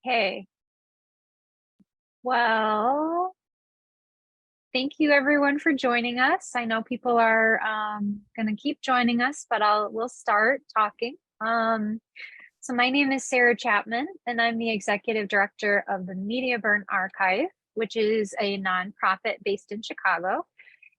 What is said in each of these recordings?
Okay, well, thank you everyone for joining us. I know people are going to keep joining us, but we'll start talking. So my name is Sarah Chapman, and I'm the executive director of the Media Burn Archive, which is a nonprofit based in Chicago.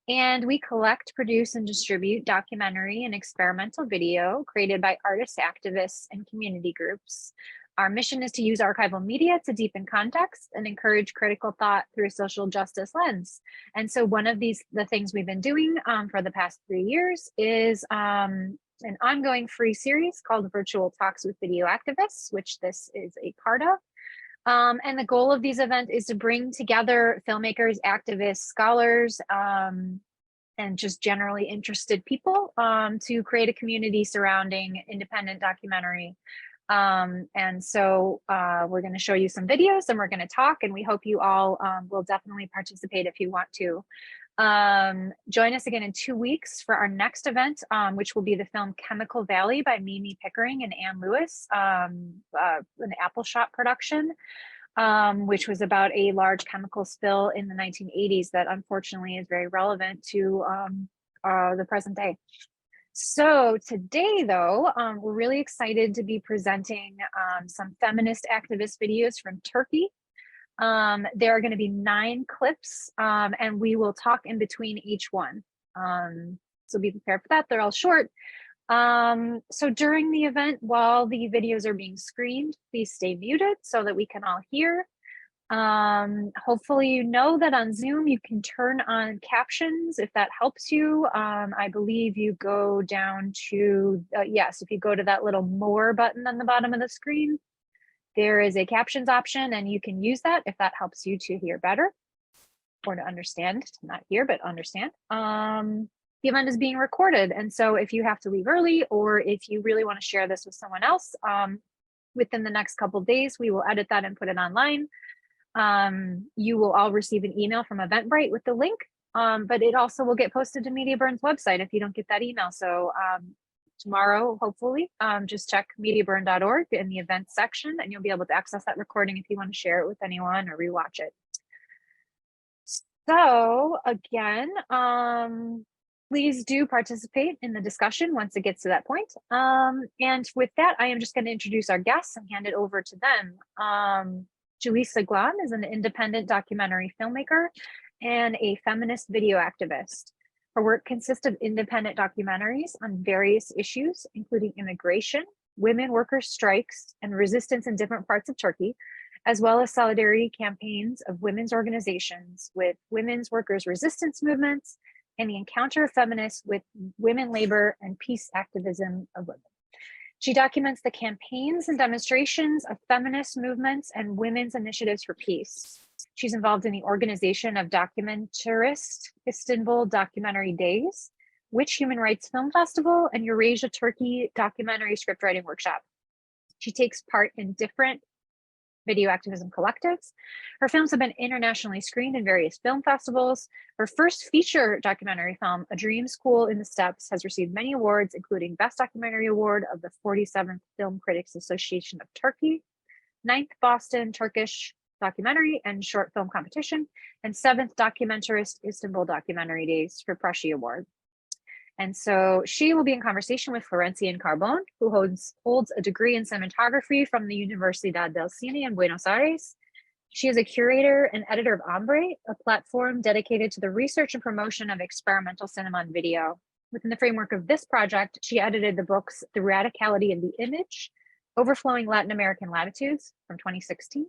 And we collect, produce, and distribute documentary and experimental video created by artists, activists, and community groups. Our mission is to use archival media to deepen context and encourage critical thought through a social justice lens. And so one of the things we've been doing for the past 3 years is an ongoing free series called Virtual Talks with Video Activists, which this is a part of. And the goal of these events is to bring together filmmakers, activists, scholars, and just generally interested people to create a community surrounding independent documentary. And so we're going to show you some videos and we're going to talk, and we hope you all will definitely participate if you want to. Join us again in 2 weeks for our next event, which will be the film Chemical Valley by Mimi Pickering and Ann Lewis, an Apple Shop production, which was about a large chemical spill in the 1980s that unfortunately is very relevant to the present day. So today, though, we're really excited to be presenting some feminist activist videos from Turkey. There are going to be 9 clips, and we will talk in between each one. So be prepared for that. They're all short. So during the event, while the videos are being screened, please stay muted so that we can all hear. Hopefully you know that on Zoom you can turn on captions if that helps you. I believe you go down to, yes, if you go to that little more button on the bottom of the screen, there is a captions option and you can use that if that helps you to hear better or to understand, not hear, but understand. The event is being recorded. And so if you have to leave early or if you really want to share this with someone else, within the next couple of days, we will edit that and put it online. You will all receive an email from Eventbrite with the link, but it also will get posted to Media Burn's website if you don't get that email. So tomorrow, hopefully, just check mediaburn.org in the events section and you'll be able to access that recording if you want to share it with anyone or rewatch it. So again, please do participate in the discussion once it gets to that point. And with that, I am just going to introduce our guests and hand it over to them. Guliz Saglam is an independent documentary filmmaker and a feminist video activist. Her work consists of independent documentaries on various issues, including immigration, women workers' strikes, and resistance in different parts of Turkey, as well as solidarity campaigns of women's organizations with women's workers' resistance movements and the encounter of feminists with women labor and peace activism of women. She documents the campaigns and demonstrations of feminist movements and women's initiatives for peace. She's involved in the organization of Documentarist Istanbul Documentary Days, Which Human Rights Film Festival, and Eurasia Turkey Documentary Scriptwriting Workshop. She takes part in different video activism collectives. Her films have been internationally screened in various film festivals. Her first feature documentary film, A Dream School in the Steppes, has received many awards, including Best Documentary Award of the 47th Film Critics Association of Turkey, 9th Boston Turkish Documentary and Short Film Competition, and 7th Documentarist Istanbul Documentary Days for Prussia Award. And so she will be in conversation with Florencia Incarbone, who holds a degree in cinematography from the Universidad del Cine in Buenos Aires. She is a curator and editor of Hambre, a platform dedicated to the research and promotion of experimental cinema and video. Within the framework of this project, she edited the books The Radicality of the Image, Overflowing Latin American Latitudes from 2016,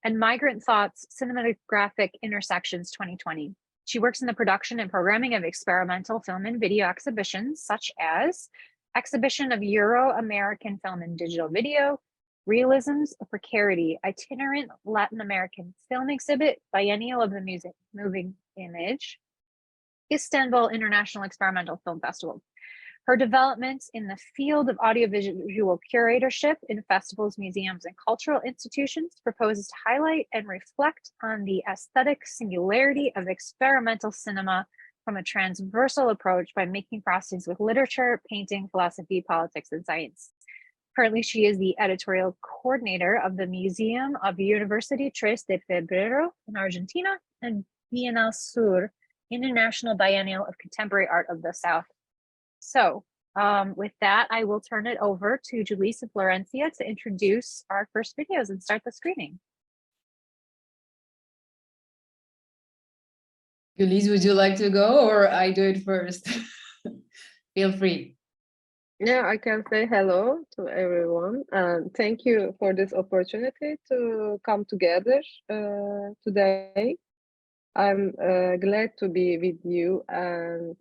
and Migrant Thoughts, Cinematographic Intersections 2020. She works in the production and programming of experimental film and video exhibitions, such as Exhibition of Euro-American Film and Digital Video, Realisms of Precarity, Itinerant Latin American Film Exhibit, Biennial of the Moving Image, Istanbul International Experimental Film Festival. Her developments in the field of audiovisual curatorship in festivals, museums, and cultural institutions proposes to highlight and reflect on the aesthetic singularity of experimental cinema from a transversal approach by making crossings with literature, painting, philosophy, politics, and science. Currently, she is the editorial coordinator of the Museum of University Tres de Febrero in Argentina and Bienal Sur, International Biennial of Contemporary Art of the South. So with that, I will turn it over to Guliz and Florencia to introduce our first videos and start the screening. Guliz, would you like to go or I do it first? Feel free. Yeah, I can say hello to everyone and thank you for this opportunity to come together today. I'm glad to be with you and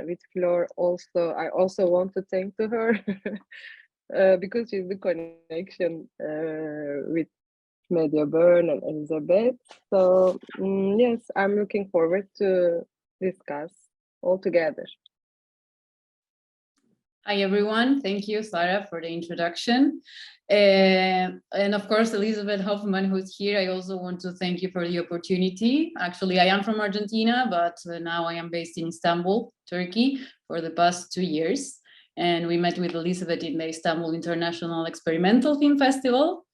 with Flor also. I also want to thank to her because she's the connection with Media Burn and Elizabeth. So yes, I'm looking forward to discuss all together. Hi, everyone. Thank you, Sarah, for the introduction. And of course, Elizabeth Hoffman, who's here, I also want to thank you for the opportunity. Actually, I am from Argentina, but now I am based in Istanbul, Turkey, for the past 2 years. And we met with Elizabeth in the Istanbul International Experimental Film Festival.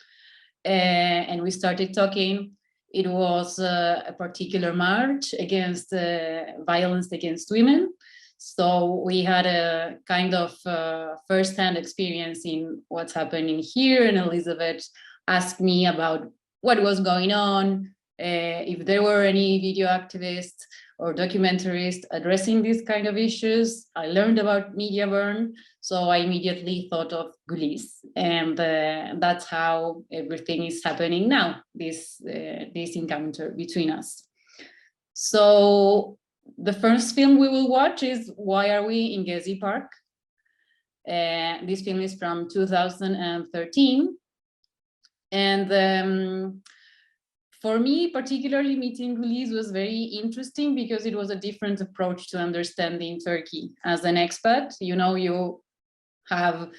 And we started talking. It was a particular march against violence against women. So we had a kind of first-hand experience in what's happening here, and Elizabeth asked me about what was going on, if there were any video activists or documentarists addressing these kind of issues. I learned about media burn, so I immediately thought of Guliz, and that's how everything is happening now, this encounter between us. So the first film we will watch is Why Are We in Gezi Park? This film is from 2013. And for me, particularly meeting Guliz was very interesting because it was a different approach to understanding Turkey. As an expat, you know, you have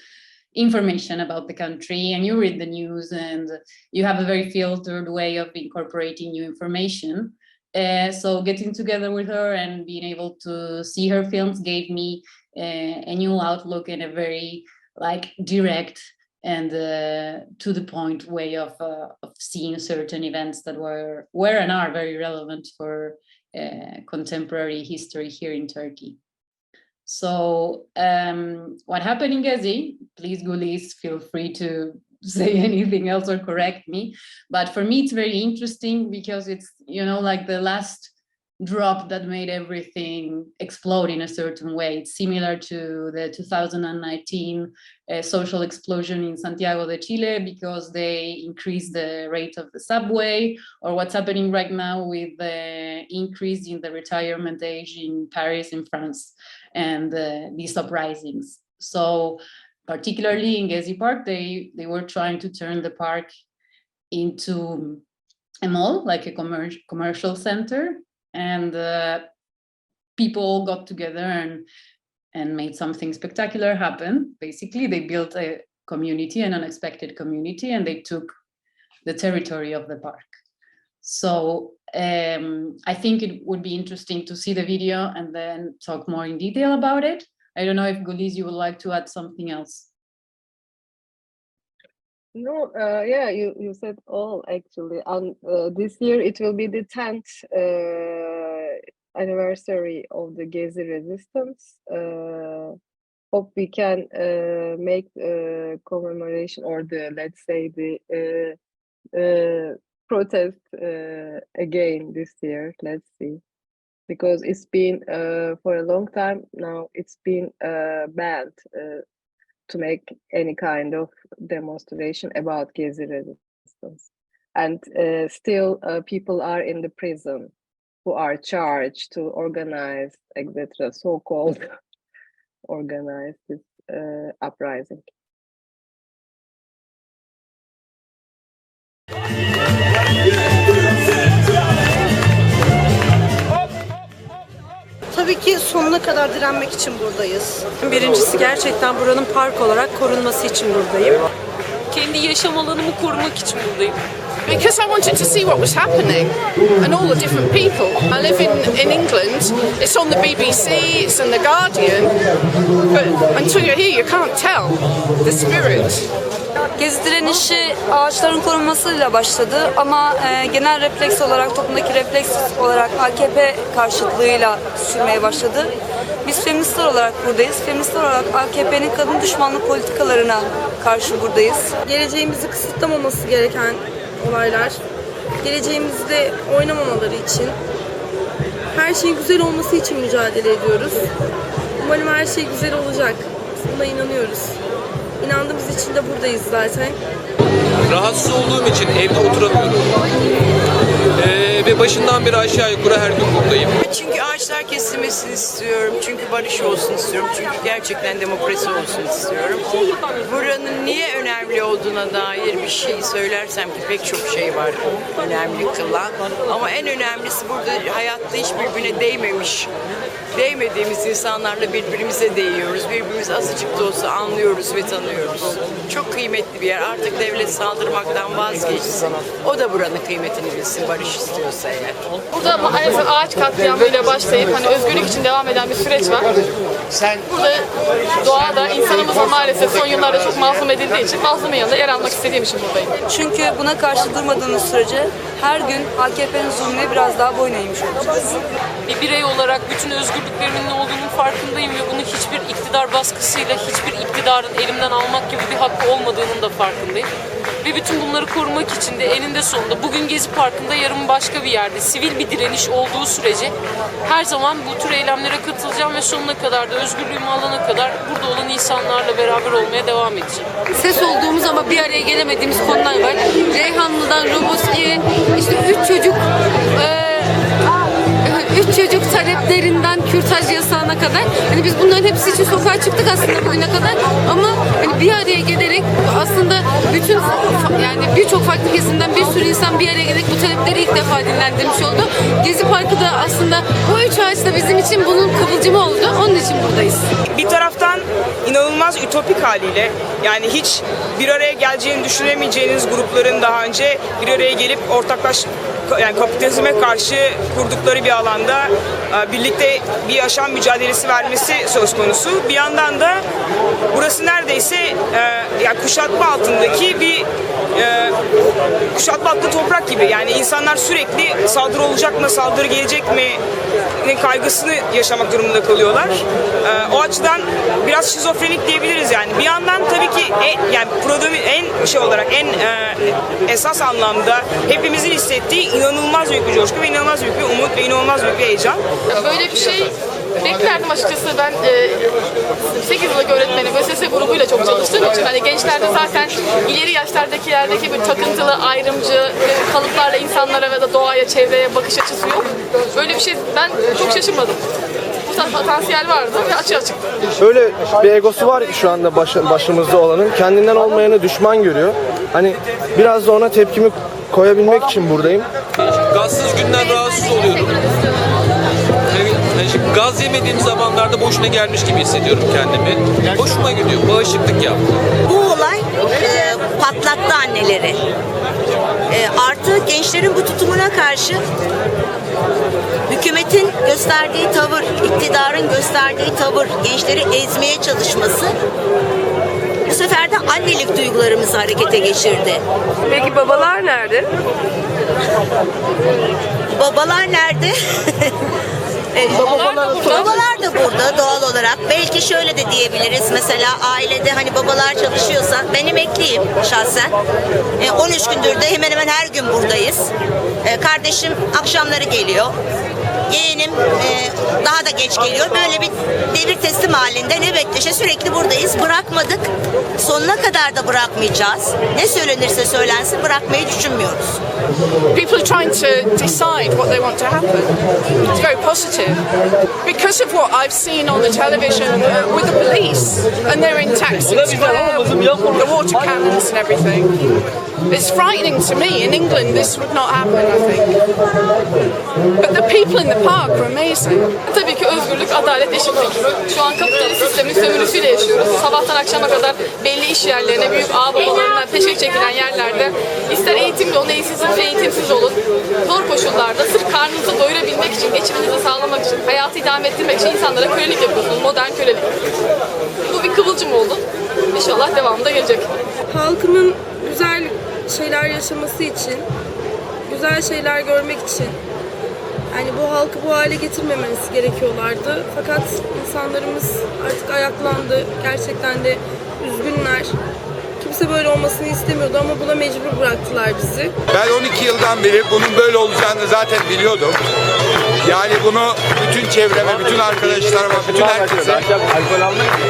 information about the country and you read the news and you have a very filtered way of incorporating new information. So getting together with her and being able to see her films gave me a new outlook and a very direct and to the point way of seeing certain events that were and are very relevant for contemporary history here in Turkey. So what happened in Gezi, please Guliz, feel free to say anything else or correct me, but for me it's very interesting because it's, you know, like the last drop that made everything explode in a certain way. It's similar to the 2019 social explosion in Santiago de Chile because they increased the rate of the subway, or what's happening right now with the increase in the retirement age in Paris, in France, and these uprisings. So particularly in Gezi Park, they were trying to turn the park into a mall, like a commercial center, and people got together and made something spectacular happen. Basically, they built a community, an unexpected community, and they took the territory of the park. So I think it would be interesting to see the video and then talk more in detail about it. I don't know if Guliz, you would like to add something else. No, yeah, you said all actually. And this year it will be the 10th anniversary of the Gezi resistance. Hope we can make commemoration or let's say the protest again this year. Let's see. Because it's been for a long time now, it's been banned to make any kind of demonstration about Gezi resistance. And still people are in the prison who are charged to organize, etc., so-called organize this uprising. Tabii ki sonuna kadar direnmek için buradayız. Birincisi gerçekten buranın park olarak korunması için buradayım. Kendi yaşam alanımı korumak için buradayım. Because I wanted to see what was happening and all the different people. I live in England. It's on the BBC, it's in the Guardian. But until you're here, you can't tell the spirit. Gezi direnişi ağaçların korunmasıyla başladı ama genel refleks olarak, toplumdaki refleks olarak AKP karşıtlığıyla sürmeye başladı. Biz feministler olarak buradayız. Feministler olarak AKP'nin kadın düşmanlığı politikalarına karşı buradayız. Geleceğimizi kısıtlamaması gereken olaylar, geleceğimizde oynamamaları için, her şeyin güzel olması için mücadele ediyoruz. Umarım her şey güzel olacak. Buna inanıyoruz. İnandığımız için de buradayız zaten. Rahatsız olduğum için evde oturamıyorum. Ve başından beri aşağı yukarı her gün buradayım. Çünkü ağaçlar kesilmesini istiyorum. Çünkü barış olsun istiyorum. Çünkü gerçekten demokrasi olsun istiyorum. Buranın niye önemli olduğuna dair bir şey söylersem ki pek çok şey var önemli kılan. Ama en önemlisi burada hayatta hiç birbirine değmediğimiz insanlarla birbirimize değiyoruz. Birbirimizi azıcık da olsa anlıyoruz ve tanıyoruz. Çok kıymetli bir yer. Artık devlet saldırmaktan vazgeçsin. O da buranın kıymetini bilsin, barış istiyorsa eğer. Burada maalesef ağaç katliamıyla başlayıp hani özgürlük için devam eden bir süreç var. Burada doğada insanımızın maalesef son yıllarda çok mazlum edildiği için mazlumun yanında yer almak istediğim için buradayım. Çünkü buna karşı durmadığımız sürece her gün AKP'nin zulmüne biraz daha boyun eğmiş olacağız. Bir birey olarak bütün özgürlüklerimin ne olduğunun farkındayım ve bunun hiçbir iktidar baskısıyla, hiçbir iktidarın elimden almak gibi bir hakkı olmadığının da farkındayım. Ve bütün bunları korumak için de eninde sonunda bugün Gezi Parkı'nda, yarın başka bir yerde sivil bir direniş olduğu sürece her zaman bu tür eylemlere katılacağım ve sonuna kadar da özgürlüğümü alana kadar burada olan insanlarla beraber olmaya devam edeceğim. Ses olduğumuz ama bir araya gelemediğimiz konular var. Reyhanlı'dan Roboski'ye işte 3 çocuk taleplerinden kürtaj yasağına kadar. Hani biz bunların hepsi için sokağa çıktık aslında bugüne kadar. Ama hani bir araya gelerek aslında bütün yani birçok farklı kesimden bir sürü insan bir araya gelerek bu talepleri ilk defa dinlendirmiş oldu. Gezi Parkı da aslında bu 3 ağaç da bizim için bunun kıvılcımı oldu. Onun için buradayız. Bir taraftan inanılmaz ütopik haliyle, yani hiç bir araya geleceğini düşünemeyeceğiniz grupların daha önce bir araya gelip yani kapitalizme karşı kurdukları bir alanda birlikte bir yaşam mücadelesi vermesi söz konusu. Bir yandan da burası neredeyse yani kuşatma altındaki bir kuşatma altında toprak gibi. Yani insanlar sürekli saldırı olacak mı, saldırı gelecek mi kaygısını yaşamak durumunda kalıyorlar. O açıdan biraz şizofrenik diyebiliriz yani. Bir yandan tabii ki yani en esas anlamda hepimizin hissettiği inanılmaz büyük bir coşku ve inanılmaz büyük bir umut ve inanılmaz büyük bir heyecan. Böyle bir şey beklerdim açıkçası. Ben 8 yıllık öğretmenim. ÖSS grubuyla çok çalıştığım için hani gençlerde zaten ileri yaşlardakilerdeki bir takıntılı, ayrımcı kalıplarla insanlara ve da doğaya, çevreye bakış açısı yok. Böyle bir şey ben çok şaşırmadım. Bu potansiyel vardı ve açığa çıktı. Öyle bir egosu var şu anda başımızda olanın. Kendinden olmayanı düşman görüyor. Hani biraz da ona tepkimi koyabilmek için buradayım. Gazsız günden rahatsız oluyorum. Yani gaz yemediğim zamanlarda boşuna gelmiş gibi hissediyorum kendimi. Hoşuma gidiyor, bağışıklık yaptım. Bu olay patlattı anneleri. Artı gençlerin bu tutumuna karşı hükümetin gösterdiği tavır, iktidarın gösterdiği tavır, gençleri ezmeye çalışması bu sefer de annelik duygularımızı harekete geçirdi. Peki babalar nerede? Babalar nerede? Babalar da burada doğal olarak. Belki şöyle de diyebiliriz. Mesela ailede hani babalar çalışıyorsa, ben emekliyim şahsen. 13 gündür de hemen hemen her gün buradayız. Kardeşim akşamları geliyor. Yeğenim daha da geç geliyor. Böyle bir devir teslim halinde nöbetleşe sürekli buradayız. Bırakmadık. Sonuna kadar da bırakmayacağız. Ne söylenirse söylensin bırakmayı düşünmüyoruz. People are trying to decide what they want to happen. It's very positive. Because of what I've seen on the television with the police and they're in taxis, the water cannons and everything. It's frightening to me. In England, this would not happen, I think. But the people in the park are amazing. Tabii ki özgürlük, adalet, eşitlik. Şu an kapitalist sistemin sömürüsüyle yaşıyoruz. Sabahtan akşama kadar belli iş yerlerine, büyük ağababalarından peşek çekilen yerlerde ister eğitimli olun, eğitimsiz olun. Zor koşullarda sırf karnınızı doyurabilmek için, geçiminizi sağlamak için, hayatı idame ettirmek için insanlara kölelik yapıyorsunuz. Modern kölelik. Bu bir kıvılcım oldu. İnşallah devamı da gelecek. Halkının güzel şeyler yaşaması için, güzel şeyler görmek için, yani bu halkı bu hale getirmemesi gerekiyorlardı. Fakat insanlarımız artık ayaklandı. Gerçekten de üzgünler. Kimse böyle olmasını istemiyordu ama buna mecbur bıraktılar bizi. Ben 12 yıldan beri bunun böyle olacağını zaten biliyordum. Yani bunu bütün çevreme, bütün arkadaşlarıma, bütün herkese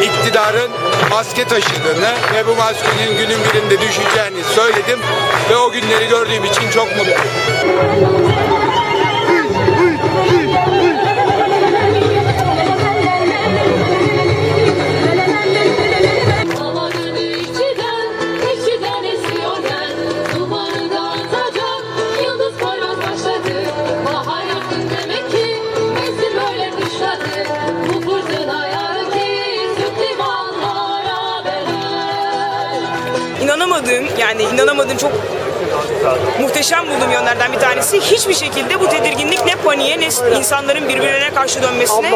iktidarın maske taşıdığını ve bu maskenin günün birinde düşeceğini söyledim ve o günleri gördüğüm için çok mutluyum. İnanamadığım çok muhteşem bulduğum yönlerden bir tanesi hiçbir şekilde bu tedirginlik ne paniğe ne insanların birbirlerine karşı dönmesine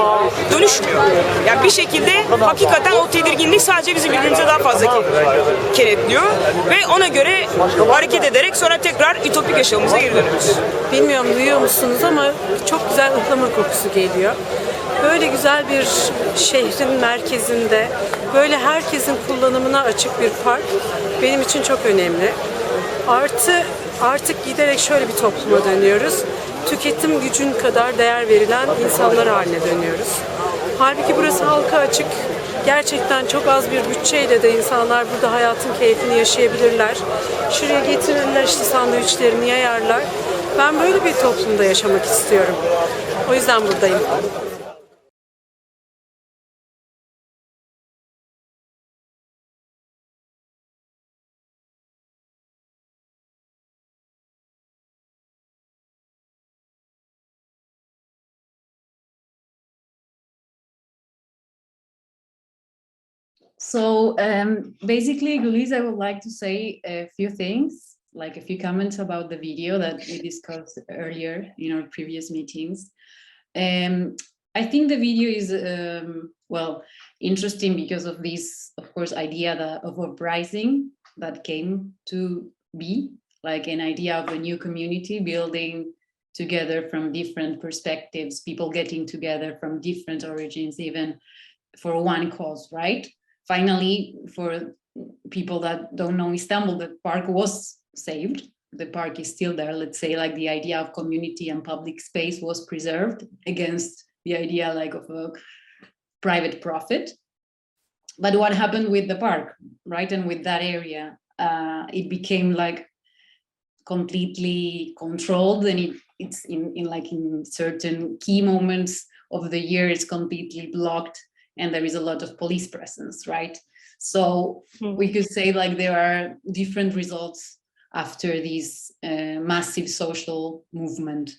dönüşmüyor. Yani bir şekilde hakikaten o tedirginlik sadece bizi birbirimize daha fazla kenetliyor ve ona göre hareket ederek sonra tekrar ütopik yaşamımıza geri dönüyoruz. Bilmiyorum duyuyor musunuz ama çok güzel ıhlamur kokusu geliyor. Böyle güzel bir şehrin merkezinde, böyle herkesin kullanımına açık bir park benim için çok önemli. Artık giderek şöyle bir topluma dönüyoruz. Tüketim gücün kadar değer verilen insanlar haline dönüyoruz. Halbuki burası halka açık. Gerçekten çok az bir bütçeyle de insanlar burada hayatın keyfini yaşayabilirler. Şuraya getirirler işte sandviçlerini yayarlar. Ben böyle bir toplumda yaşamak istiyorum. O yüzden buradayım. So basically, Guliz, I would like to say a few things, like a few comments about the video that we discussed earlier in our previous meetings. I think the video is, well, interesting because of this, of course, idea of uprising that came to be, like an idea of a new community building together from different perspectives, people getting together from different origins, even for one cause, right? Finally, for people that don't know Istanbul, the park was saved. The park is still there. Let's say like the idea of community and public space was preserved against the idea like of a private profit. But what happened with the park, right? And with that area, it became like completely controlled, and it's in certain key moments of the year, it's completely blocked. And there is a lot of police presence, right? So we could say like there are different results after this massive social movement.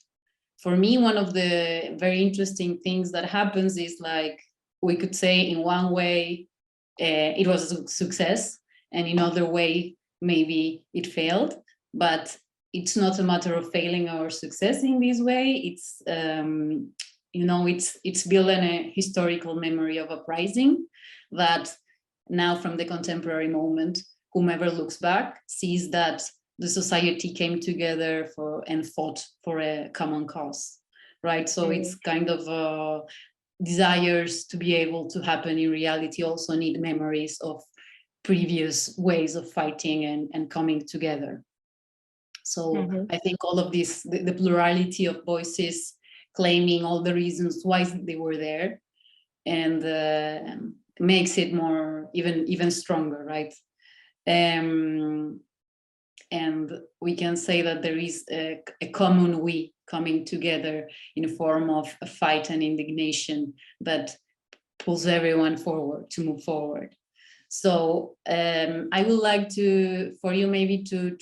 For me, one of the very interesting things that happens is like, we could say in one way, it was a success, and in other way, maybe it failed, but it's not a matter of failing or success in this way. It's, it's built on a historical memory of uprising that now from the contemporary moment, whomever looks back sees that the society came together and fought for a common cause, right? So it's kind of desires to be able to happen in reality also need memories of previous ways of fighting and coming together. So I think all of this, the plurality of voices claiming all the reasons why they were there, and makes it more even stronger, right? And we can say that there is a common we coming together in a form of a fight and indignation that pulls everyone forward to move forward. So I would like for you maybe to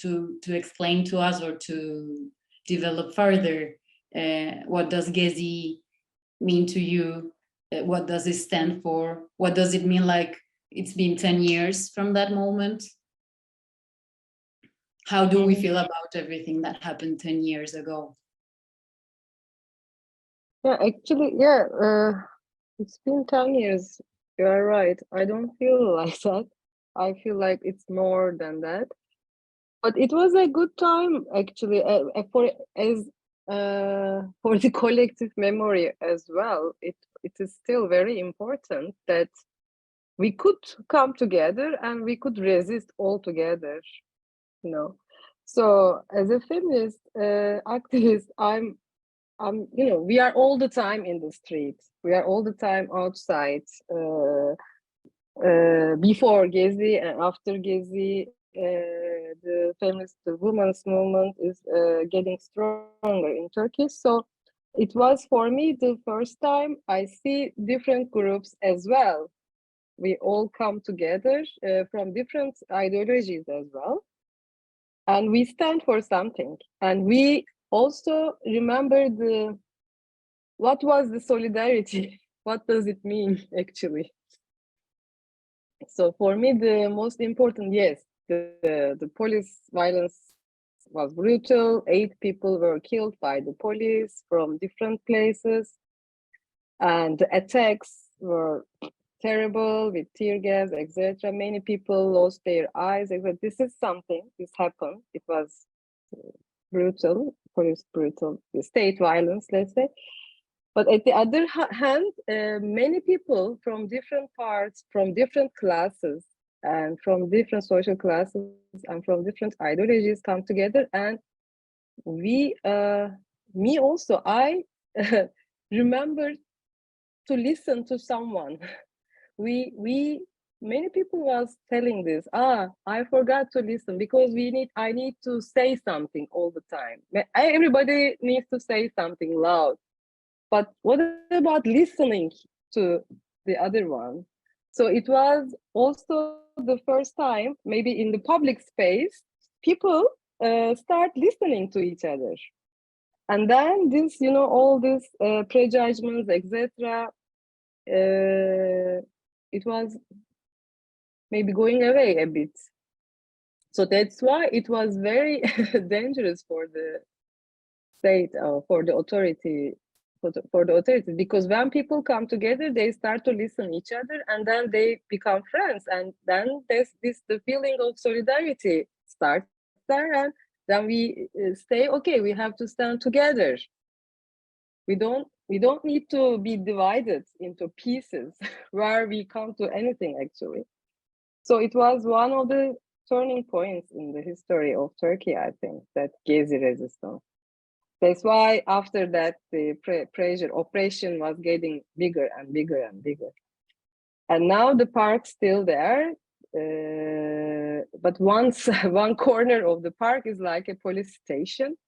explain to us or to develop further what does Gezi mean to you? What does it stand for? What does it mean like it's been 10 years from that moment? How do we feel about everything that happened 10 years ago? Yeah, actually, yeah, it's been 10 years. You are right. I don't feel like that. I feel like it's more than that. But it was a good time, actually, for the collective memory as well. It is still very important that we could come together and we could resist all together, you know. So as a feminist activist, we are all the time in the streets. We are all the time outside. Before Gezi and after Gezi, the women's movement is getting stronger in Turkey. So it was for me the first time I see different groups as well. We all come together from different ideologies as well. And we stand for something. And we also remember what was the solidarity? What does it mean, actually? So for me, the most important, yes, the police violence was brutal. 8 people were killed by the police from different places. And the attacks were terrible with tear gas, etc. Many people lost their eyes. This is something, this happened. It was brutal, police brutal, state violence, let's say. But at the other hand, many people from different parts, from different classes, and from different social classes, and from different ideologies come together. And me also, I remember to listen to someone. Many people was telling this. I forgot to listen because I need to say something all the time. Everybody needs to say something loud. But what about listening to the other one? So it was also the first time, maybe in the public space, people start listening to each other. And then this, all these prejudgments, etc., it was maybe going away a bit. So that's why it was very dangerous for the state or for the authority. For the authorities, because when people come together, they start to listen each other, and then they become friends, and then there's the feeling of solidarity starts there, and then we say, okay, we have to stand together. We don't need to be divided into pieces where we come to anything, actually. So it was one of the turning points in the history of Turkey, I think, that Gezi resistance. That's why after that, the pressure operation was getting bigger and bigger and bigger. And now the park's still there. But one corner of the park is like a police station.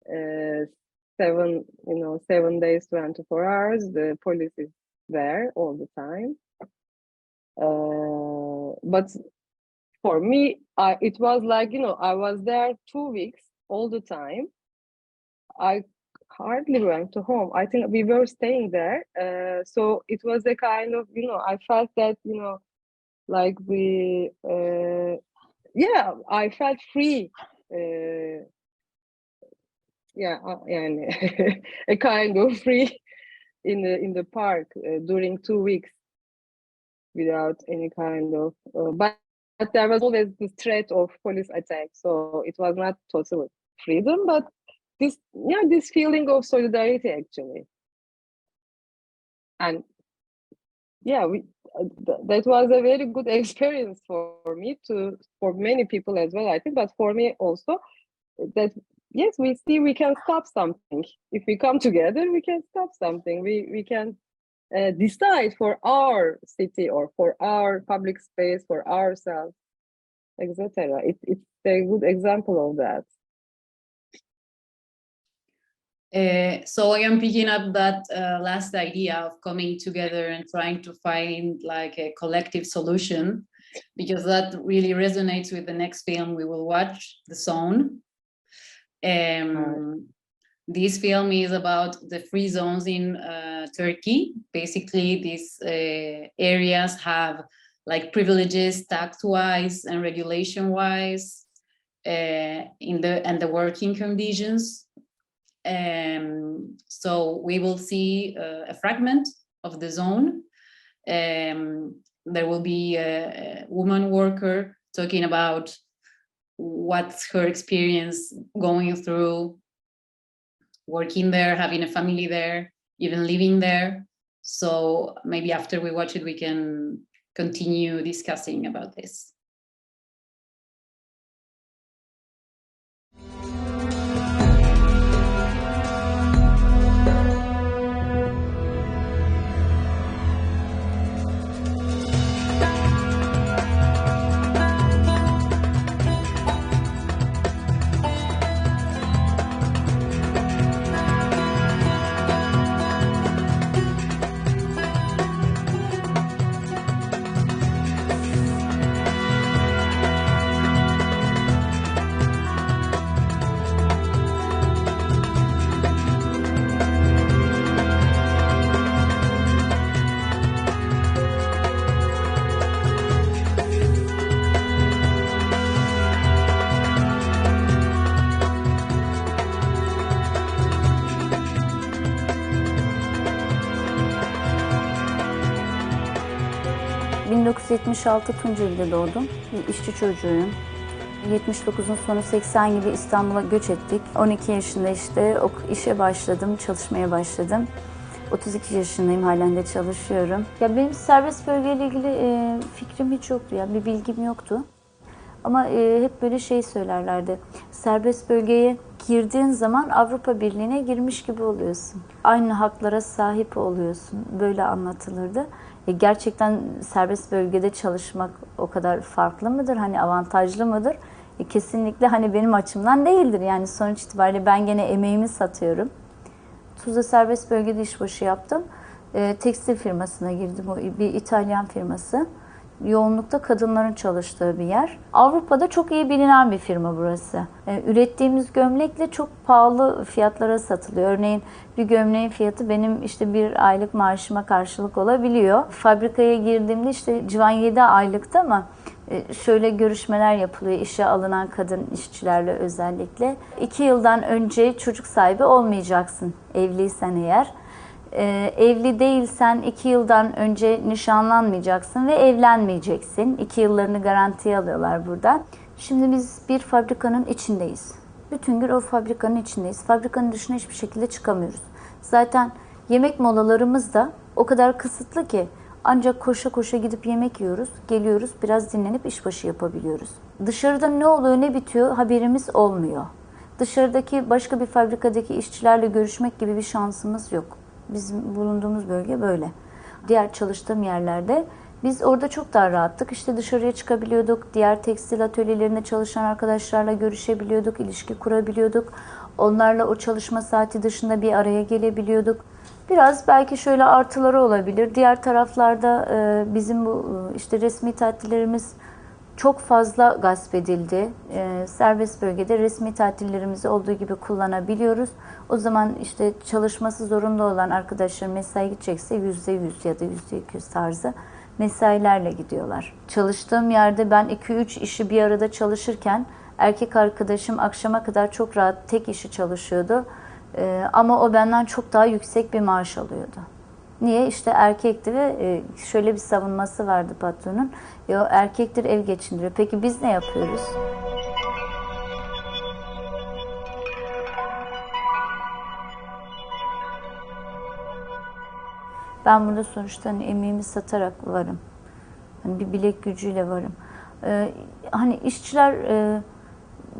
7 days, 24 hours, the police is there all the time. But for me, it was like, I was there 2 weeks all the time. I hardly went to home. I think we were staying there. So it was a kind of, I felt that, like I felt free. And a kind of free in the park during 2 weeks without any kind of, but there was always the threat of police attack. So it was not total freedom, but this feeling of solidarity, actually. And that was a very good experience for me, for many people as well, I think, but for me also, that yes, we see we can stop something. If we come together, we can stop something. We can decide for our city or for our public space, for ourselves, etc. It's a good example of that. So I am picking up that last idea of coming together and trying to find like a collective solution. because that really resonates with the next film we will watch, The Zone. This film is about the free zones in Turkey. Basically, these areas have like privileges tax-wise and regulation-wise in the working conditions. So we will see a fragment of the zone. There will be a woman worker talking about what's her experience going through working there, having a family there, even living there. So maybe after we watch it, we can continue discussing about this. ...1976 Tunceli'de doğdum. Bir işçi çocuğuyum. 79'un sonu 80 gibi İstanbul'a göç ettik. 12 yaşında işte işe başladım, çalışmaya başladım. 32 yaşındayım, halen de çalışıyorum. Ya benim serbest bölgeyle ilgili fikrim hiç yoktu, ya bir bilgim yoktu. Ama hep böyle şey söylerlerdi. Serbest bölgeye girdiğin zaman Avrupa Birliği'ne girmiş gibi oluyorsun. Aynı haklara sahip oluyorsun. Böyle anlatılırdı. Gerçekten serbest bölgede çalışmak o kadar farklı mıdır? Hani avantajlı mıdır? Kesinlikle hani benim açımdan değildir. Yani sonuç itibariyle ben gene emeğimi satıyorum. Tuzla serbest bölgede işbaşı yaptım. Tekstil firmasına girdim. O bir İtalyan firması. Yoğunlukta kadınların çalıştığı bir yer. Avrupa'da çok iyi bilinen bir firma burası. Ürettiğimiz gömlekle çok pahalı fiyatlara satılıyor. Örneğin bir gömleğin fiyatı benim işte bir aylık maaşıma karşılık olabiliyor. Fabrikaya girdiğimde işte civan 7 aylıktı ama şöyle görüşmeler yapılıyor işe alınan kadın işçilerle özellikle. 2 yıldan önce çocuk sahibi olmayacaksın evliysen eğer. Evli değilsen 2 yıldan önce nişanlanmayacaksın ve evlenmeyeceksin. 2 yıllarını garantiye alıyorlar burada. Şimdi biz bir fabrikanın içindeyiz. Bütün gün o fabrikanın içindeyiz. Fabrikanın dışına hiçbir şekilde çıkamıyoruz. Zaten yemek molalarımız da o kadar kısıtlı ki ancak koşa koşa gidip yemek yiyoruz, geliyoruz, biraz dinlenip işbaşı yapabiliyoruz. Dışarıda ne oluyor, ne bitiyor haberimiz olmuyor. Dışarıdaki başka bir fabrikadaki işçilerle görüşmek gibi bir şansımız yok. Bizim bulunduğumuz bölge böyle. Diğer çalıştığım yerlerde biz orada çok daha rahattık. İşte dışarıya çıkabiliyorduk. Diğer tekstil atölyelerinde çalışan arkadaşlarla görüşebiliyorduk, ilişki kurabiliyorduk. Onlarla o çalışma saati dışında bir araya gelebiliyorduk. Biraz belki şöyle artıları olabilir. Diğer taraflarda bizim bu işte resmi tatillerimiz çok fazla gasp edildi. Serbest bölgede resmi tatillerimizi olduğu gibi kullanabiliyoruz. O zaman işte çalışması zorunda olan arkadaşlar mesai gidecekse %100 ya da %200 tarzı mesailerle gidiyorlar. Çalıştığım yerde ben 2-3 işi bir arada çalışırken erkek arkadaşım akşama kadar çok rahat tek işi çalışıyordu. Ama o benden çok daha yüksek bir maaş alıyordu. Niye? İşte erkekti ve şöyle bir savunması vardı patronun. O erkektir, ev geçindiriyor. Peki biz ne yapıyoruz? Ben burada sonuçta hani emeğimi satarak varım. Hani bir bilek gücüyle varım. Hani işçiler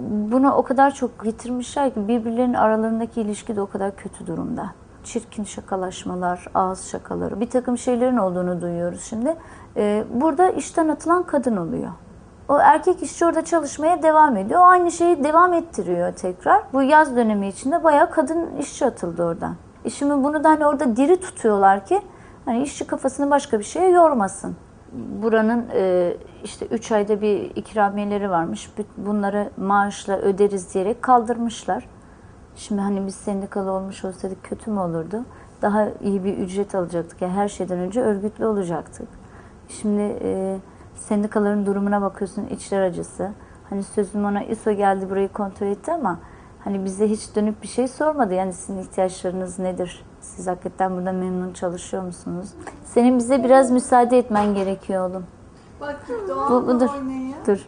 bunu o kadar çok getirmişler ki birbirlerinin aralarındaki ilişki de o kadar kötü durumda. Çirkin şakalaşmalar, ağız şakaları, bir takım şeylerin olduğunu duyuyoruz şimdi. Burada işten atılan kadın oluyor. O erkek işçi orada çalışmaya devam ediyor. O aynı şeyi devam ettiriyor tekrar. Bu yaz dönemi içinde bayağı kadın işçi atıldı oradan. Şimdi bunu da hani orada diri tutuyorlar ki hani işçi kafasını başka bir şeye yormasın. buranın işte 3 ayda bir ikramiyeleri varmış. Bunları maaşla öderiz diyerek kaldırmışlar. Şimdi hani biz sendikalı olmuş olsaydık kötü mü olurdu? Daha iyi bir ücret alacaktık. Yani her şeyden önce örgütlü olacaktık. Şimdi sendikaların durumuna bakıyorsun, içler acısı. Hani sözüm ona İSO geldi burayı kontrol etti ama hani bize hiç dönüp bir şey sormadı. Yani sizin ihtiyaçlarınız nedir? Siz hakikaten burada memnun çalışıyor musunuz? Senin bize biraz müsaade etmen gerekiyor oğlum. Bak Doğan'la dur. oynayın. Dur.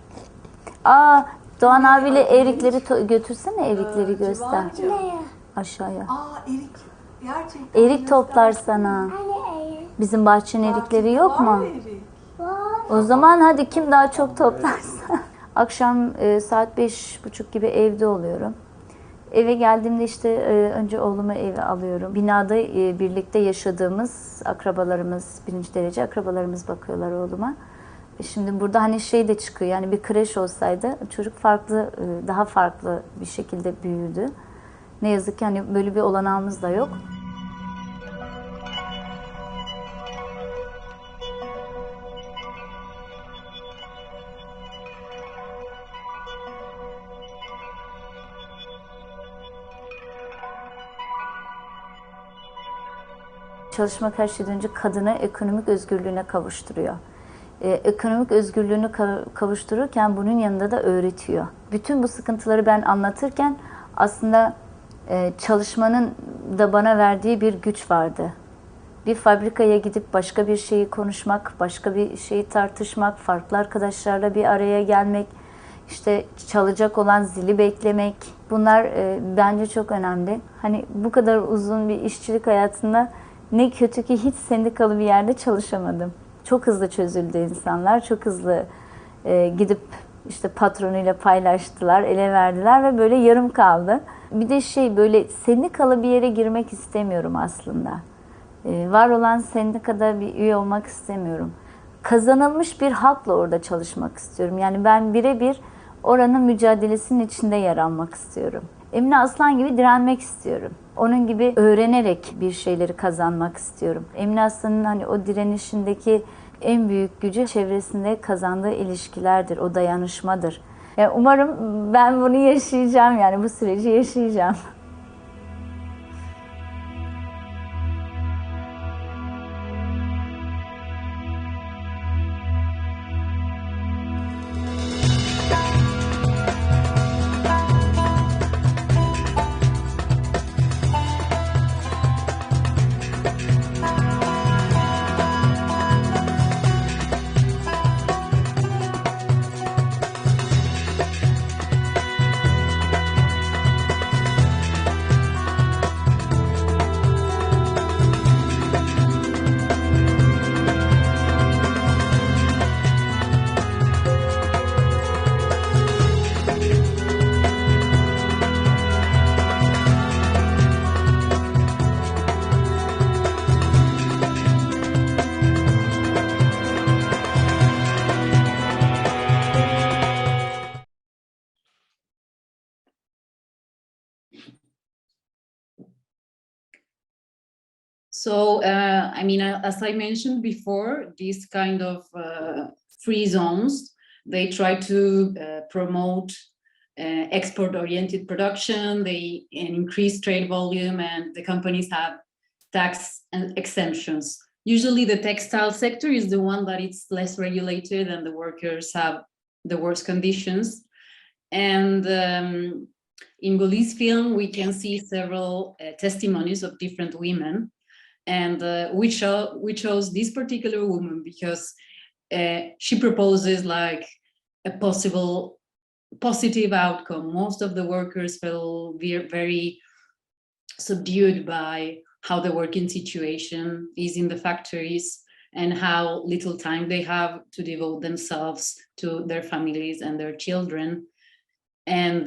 Aa, Doğan abiyle erikleri götürsene, erikleri göster. Aşağıya. Erik. Gerçekten. Erik toplar sana. Bizim bahçenin erikleri yok mu? O zaman hadi kim daha çok toplarsa. Akşam saat 5:30 gibi evde oluyorum. Eve geldiğimde işte önce oğlumu eve alıyorum. Binada birlikte yaşadığımız akrabalarımız, birinci derece akrabalarımız bakıyorlar oğluma. Şimdi burada hani şey de çıkıyor, yani bir kreş olsaydı çocuk farklı, daha farklı bir şekilde büyüdü. Ne yazık ki hani böyle bir olanağımız da yok. Çalışmak her şeyden önce kadını ekonomik özgürlüğüne kavuşturuyor. Ekonomik özgürlüğünü kavuştururken bunun yanında da öğretiyor. Bütün bu sıkıntıları ben anlatırken aslında çalışmanın da bana verdiği bir güç vardı. Bir fabrikaya gidip başka bir şeyi konuşmak, başka bir şeyi tartışmak, farklı arkadaşlarla bir araya gelmek, işte çalacak olan zili beklemek, bunlar bence çok önemli. Hani bu kadar uzun bir işçilik hayatında ne kötü ki hiç sendikalı bir yerde çalışamadım. Çok hızlı çözüldü insanlar, çok hızlı gidip işte patronuyla paylaştılar, ele verdiler ve böyle yarım kaldı. Bir de böyle sendikalı bir yere girmek istemiyorum aslında. Var olan sendikada bir üye olmak istemiyorum. Kazanılmış bir hakla orada çalışmak istiyorum. Yani ben birebir oranın mücadelesinin içinde yer almak istiyorum. Emine Aslan gibi direnmek istiyorum. Onun gibi öğrenerek bir şeyleri kazanmak istiyorum. Emine Aslan'ın hani o direnişindeki en büyük gücü çevresinde kazandığı ilişkilerdir, o dayanışmadır. Yani umarım ben bunu yaşayacağım, yani bu süreci yaşayacağım. So, I mean, as I mentioned before, these kind of free zones, they try to promote export-oriented production, they increase trade volume, and the companies have tax exemptions. Usually the textile sector is the one that it's less regulated and the workers have the worst conditions. And in Guliz film, we can see several testimonies of different women. And we chose this particular woman because she proposes like a possible positive outcome. Most of the workers feel very subdued by how the working situation is in the factories and how little time they have to devote themselves to their families and their children. And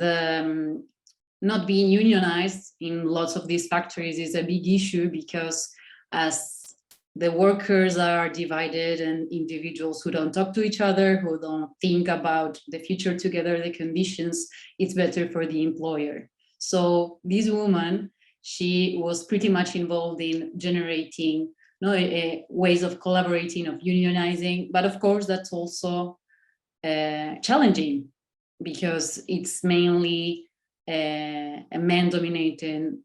not being unionized in lots of these factories is a big issue because as the workers are divided and individuals who don't talk to each other, who don't think about the future together, the conditions, it's better for the employer. So this woman, she was pretty much involved in generating ways of collaborating, of unionizing. But of course, that's also challenging because it's mainly a man-dominated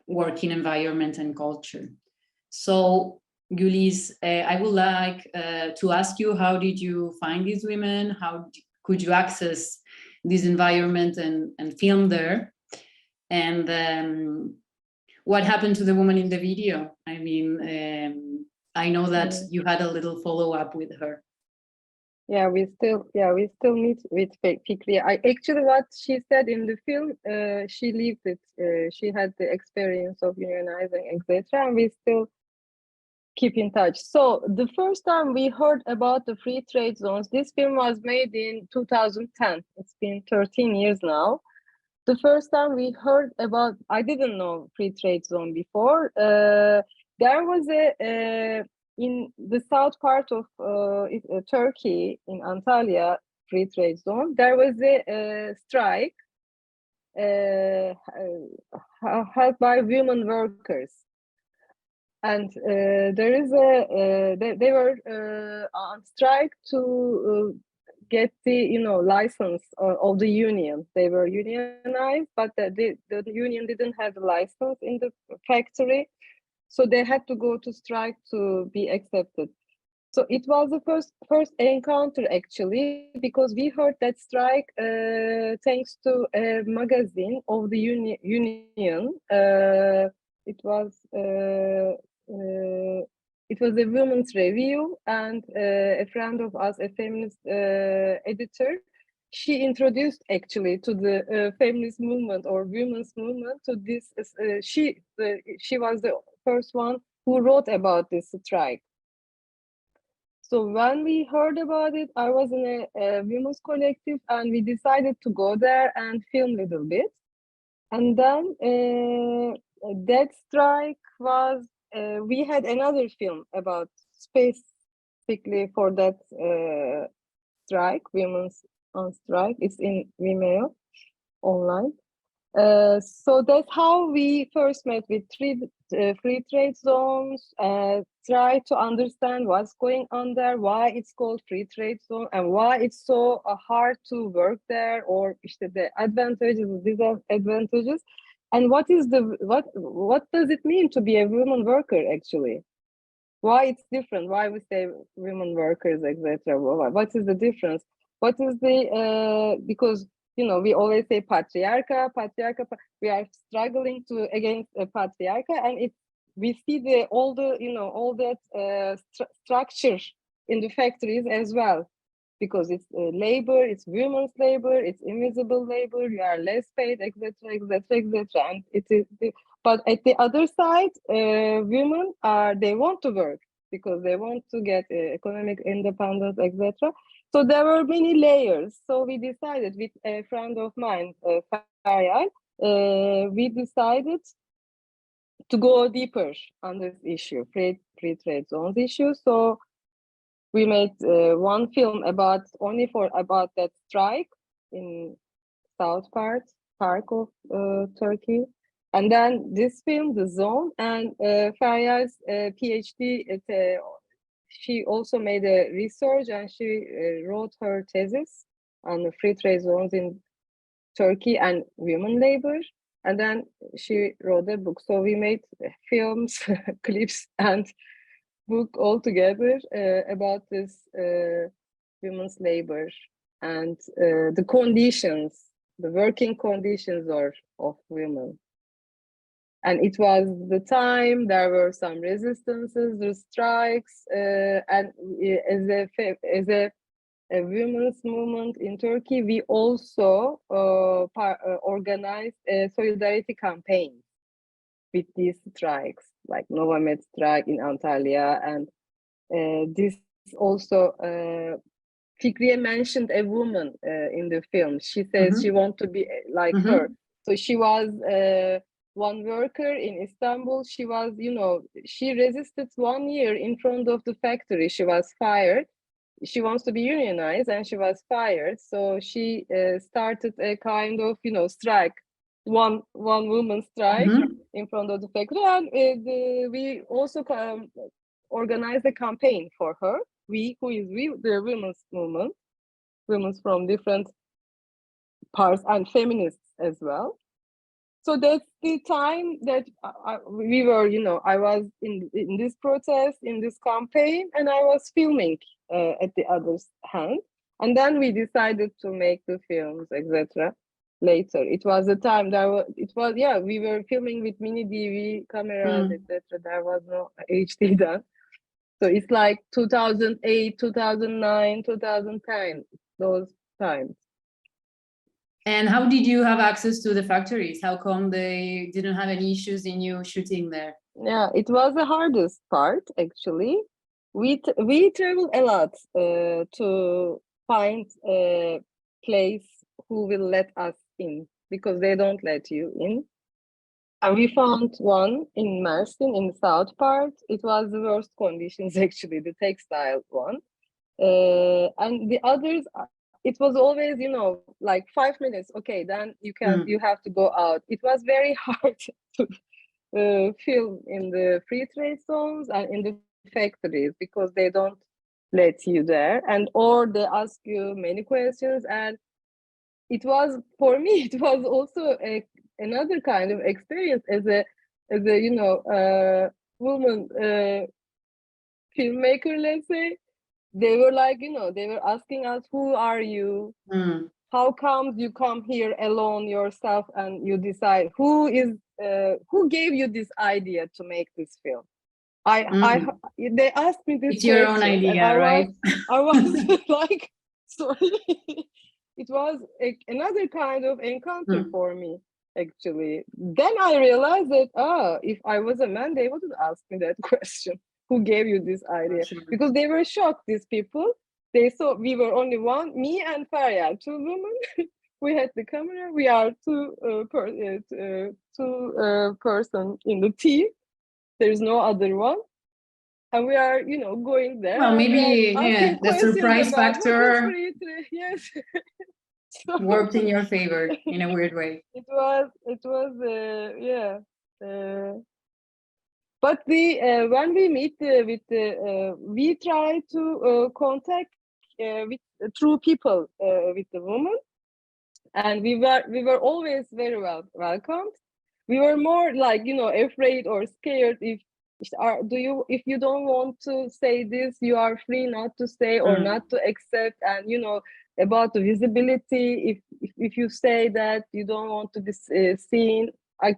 working environment and culture. So, Guliz, I would like to ask you, how did you find these women? How could you access this environment and film there? And what happened to the woman in the video? I mean, I know that you had a little follow-up with her. Yeah, we still meet with Fikriye. Actually, what she said in the film, she lived it. She had the experience of unionizing, etc. And we still keep in touch. So the first time we heard about the free trade zones, this film was made in 2010. It's been 13 years now. The first time we heard about, I didn't know free trade zone before. There was in the south part of Turkey, in Antalya free trade zone, there was a strike held by women workers. And there is they were on strike to get the license of the union. They were unionized, but the union didn't have the license in the factory, so they had to go to strike to be accepted. So it was the first encounter actually, because we heard that strike thanks to a magazine of the union. It was a women's review, and a friend of us, a feminist editor, she introduced actually to the feminist movement or women's movement to this. She was the first one who wrote about this strike. So when we heard about it, I was in a women's collective, and we decided to go there and film a little bit. And then that strike was. We had another film about specifically for that strike, women's on strike. It's in Vimeo online. So that's how we first met with free trade zones, try to understand what's going on there, why it's called free trade zone, and why it's so hard to work there, or the advantages and disadvantages. And what does it mean to be a woman worker actually? Why it's different? Why we say women workers, etc. What is the difference? What is the because we always say patriarcha. We are struggling against patriarcha, and we see all that structure in the factories as well. Because it's labor, it's women's labor, it's invisible labor, you are less paid, etc., and it is. But at the other side, women they want to work because they want to get economic independence, etc. So there were many layers. So we decided with a friend of mine, Faryal, we decided to go deeper on this issue, free trade zones issue. So we made one film about that strike in south park of Turkey, and then this film, The Zone, and Feryal's PhD. She also made a research, and she wrote her thesis on the free trade zones in Turkey and women labor, and then she wrote a book. So we made films, clips, and book all together about this women's labor and the conditions, the working conditions of women. And it was the time there were some resistances, the strikes, and as a women's movement in Turkey, we also organized solidarity campaigns with these strikes, like Novamed strike in Antalya, and this also Fikriye mentioned a woman in the film. She says she wants to be like her. So she was one worker in Istanbul. She was, she resisted 1 year in front of the factory. She was fired. She wants to be unionized, and she was fired. So she started a kind of, strike. One woman strike in front of the factory, and we also organized a campaign for her. We, who is we, the women's movement, women from different parts and feminists as well. So that's the time that we were, I was in this protest, in this campaign, and I was filming at the other hand. And then we decided to make the films, etc. Later, it was the time that we were filming with mini DV cameras, etc. There was no HD then. So it's like 2008, 2009, 2010, those times. And how did you have access to the factories? How come they didn't have any issues in you shooting there? Yeah, it was the hardest part, actually. We traveled a lot to find a place who will let us in, because they don't let you in. And we found one in Mersin, in the south part. It was the worst conditions, actually, the textile one. And the others, it was always, like 5 minutes. Okay, then you have to go out. It was very hard to film in the free trade zones and in the factories, because they don't let you there, or they ask you many questions. And it was, for me, it was also another kind of experience as a woman filmmaker, let's say. They were like, they were asking us, who are you? How comes you come here alone yourself and you decide who gave you this idea to make this film? They asked me this. It's your own idea, right? I was like, sorry. It was another kind of encounter for me, actually. Then I realized that, if I was a man, they wouldn't ask me that question. Who gave you this idea? Because they were shocked, these people. They saw we were only one, me and Faria, two women. We had the camera. We are two person in the team. There is no other one. And we are, going there. Well, maybe the surprise factor yes. worked in your favor in a weird way. It was, But when we meet we try to contact through people with the woman, and we were always very welcomed. We were more like afraid or scared if you don't want to say this, you are free not to say or not to accept. And about the visibility, if you say that you don't want to be seen,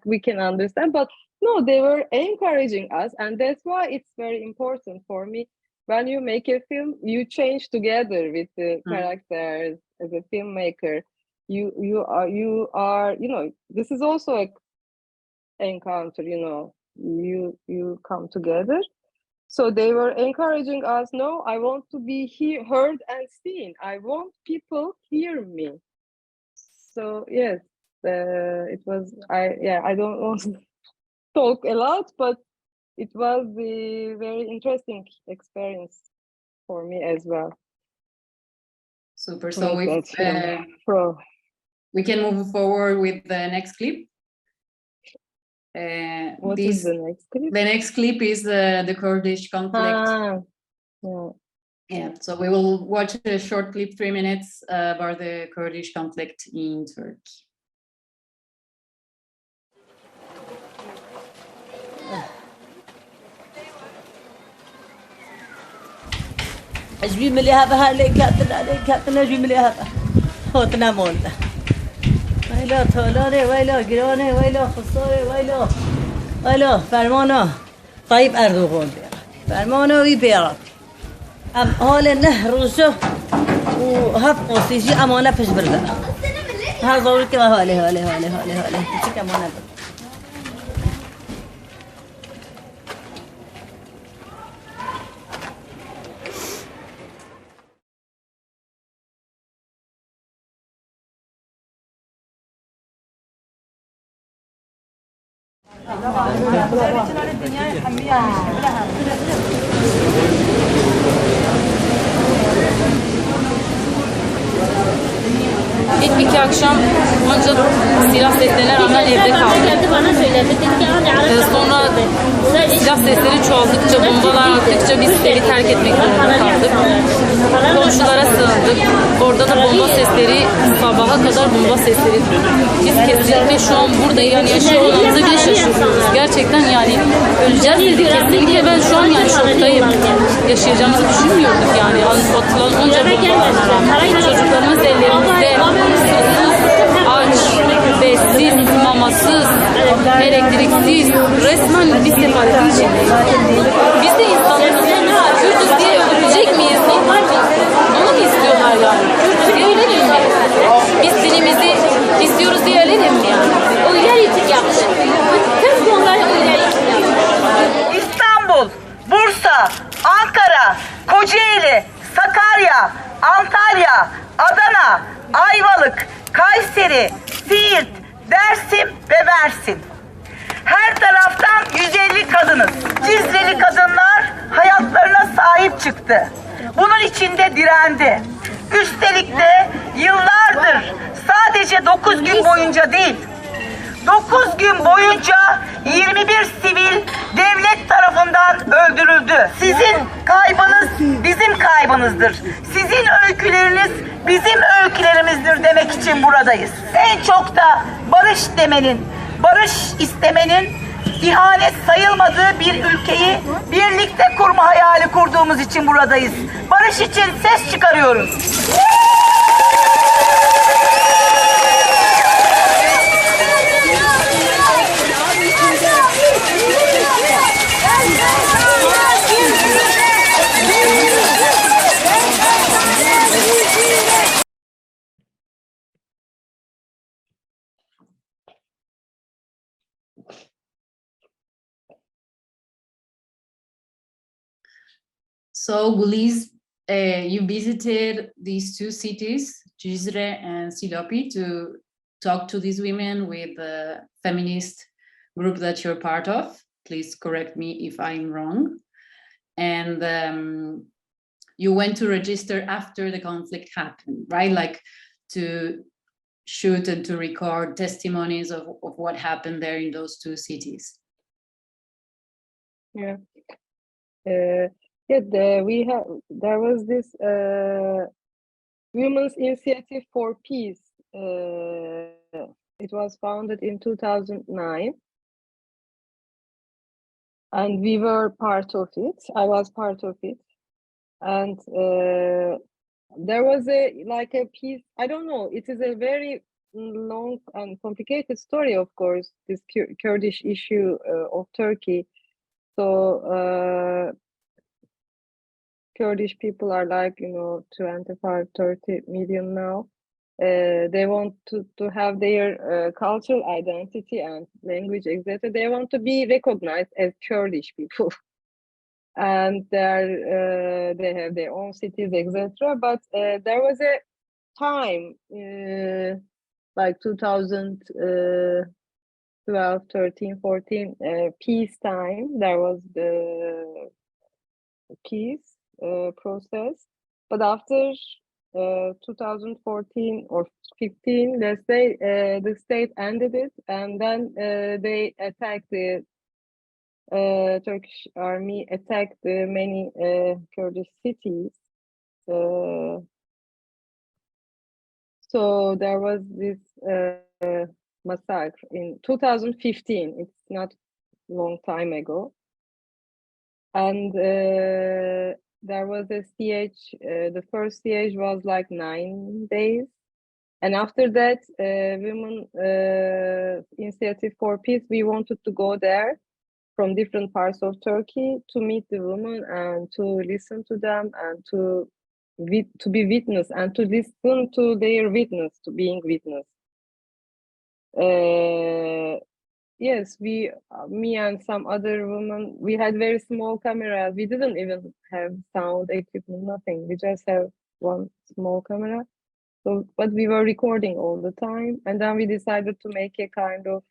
we can understand. But no, they were encouraging us, and that's why it's very important for me. When you make a film, you change together with the characters as a filmmaker. You are this is also an encounter. You come together. So they were encouraging us. No, I want to be heard and seen. I want people hear me. So yes, it was. I don't want to talk a lot, but it was a very interesting experience for me as well. Super. So we can move forward with the next clip. What is the next clip? The next clip is the Kurdish conflict. Yeah. So we will watch a short clip, 3 minutes, about the Kurdish conflict in Turkey. اجوی ملی هبه هر کتن اجوی ملی هبه خودنا مونده ویلا تالاره ویلا گرانه ویلا خساره ویلا فرمانا طيب اردوغان بیارد فرمانا وی بیارد حال نه روزو و هفت قصیجی امانه پش برده هر ضروری که حاله چی که امانه برده İlk 2 akşam onca silah seslerine rağmen evde kaldık. Sonra silah sesleri çoğaldıkça, bombalar arttıkça biz evi terk etmek zorunda kaldık. Komşulara sığındık. Orada da bomba sesleri, sabaha kadar bomba sesleri duyduk. Biz kesinlikle şu an burada yani yaşıyor olmamıza bile şaşırıyoruz. Gerçekten yani öleceğiz dedik kesinlikle. Ben şu an yani şoktayım. Yaşayacağımızı düşünmüyorduk yani. Atılan onca bombalarına rağmen. Çocuklarımız ellerimizde susuz, aç, bessiz, mamasız, elektriksiz, resmen bir sefaletin içindeyiz. Biz de insanlarız. Kürtüz diye öldürecek miyiz? Onu mu istiyorlar yani? Kürtüz diye ölelim mi? Biz dilimizi istiyoruz diye ölelim mi yani? Öyle için yaptık. Tüm bunları öyle için yaptık. İstanbul, Bursa, Ankara, Kocaeli, Sakarya, Antalya, Adana, Ayvalık, Kayseri, Siirt, Dersim ve Mersin. Her taraftan 150 kadınız. Cizreli kadınlar hayatlarına sahip çıktı. Bunun için de direndi. Üstelik de yıllardır sadece 9 gün boyunca değil, 9 gün boyunca 21 sivil devlet tarafından öldürüldü. Sizin kaybınız bizim kaybımızdır. Sizin öyküleriniz bizim öykülerimizdir demek için buradayız. En çok da barış demenin, barış istemenin ihanet sayılmadığı bir ülkeyi birlikte kurma hayali kurduğumuz için buradayız. Barış için ses çıkarıyoruz. So, Guliz, you visited these two cities, Cizre and Silopi, to talk to these women with the feminist group that you're part of. Please correct me if I'm wrong. And you went to register after the conflict happened, right? Like to shoot and to record testimonies of what happened there in those two cities. Yeah. There was this Women's Initiative for Peace. It was founded in 2009, and we were part of it. I was part of it, and there was a peace. I don't know. It is a very long and complicated story, of course. This Kurdish issue of Turkey. So. Kurdish people are like, 25, 30 million now. They want to have their cultural identity and language, etc. They want to be recognized as Kurdish people. And they have their own cities, etc. But there was a time, like 2012, 13, 14, peace time. There was the peace process, but after 2014 or 15, let's say, the state ended it, and then they attacked the Turkish army attacked many Kurdish cities. So there was this massacre in 2015. It's not a long time ago. And there was a siege. The first siege was like 9 days. And after that, Women Initiative for Peace, we wanted to go there from different parts of Turkey to meet the women and to listen to them and to be witness and to listen to their witness, to being witness. Yes, me and some other women, we had very small cameras. We didn't even have sound equipment, nothing. We just have one small camera. So, but we were recording all the time. And then we decided to make a kind of,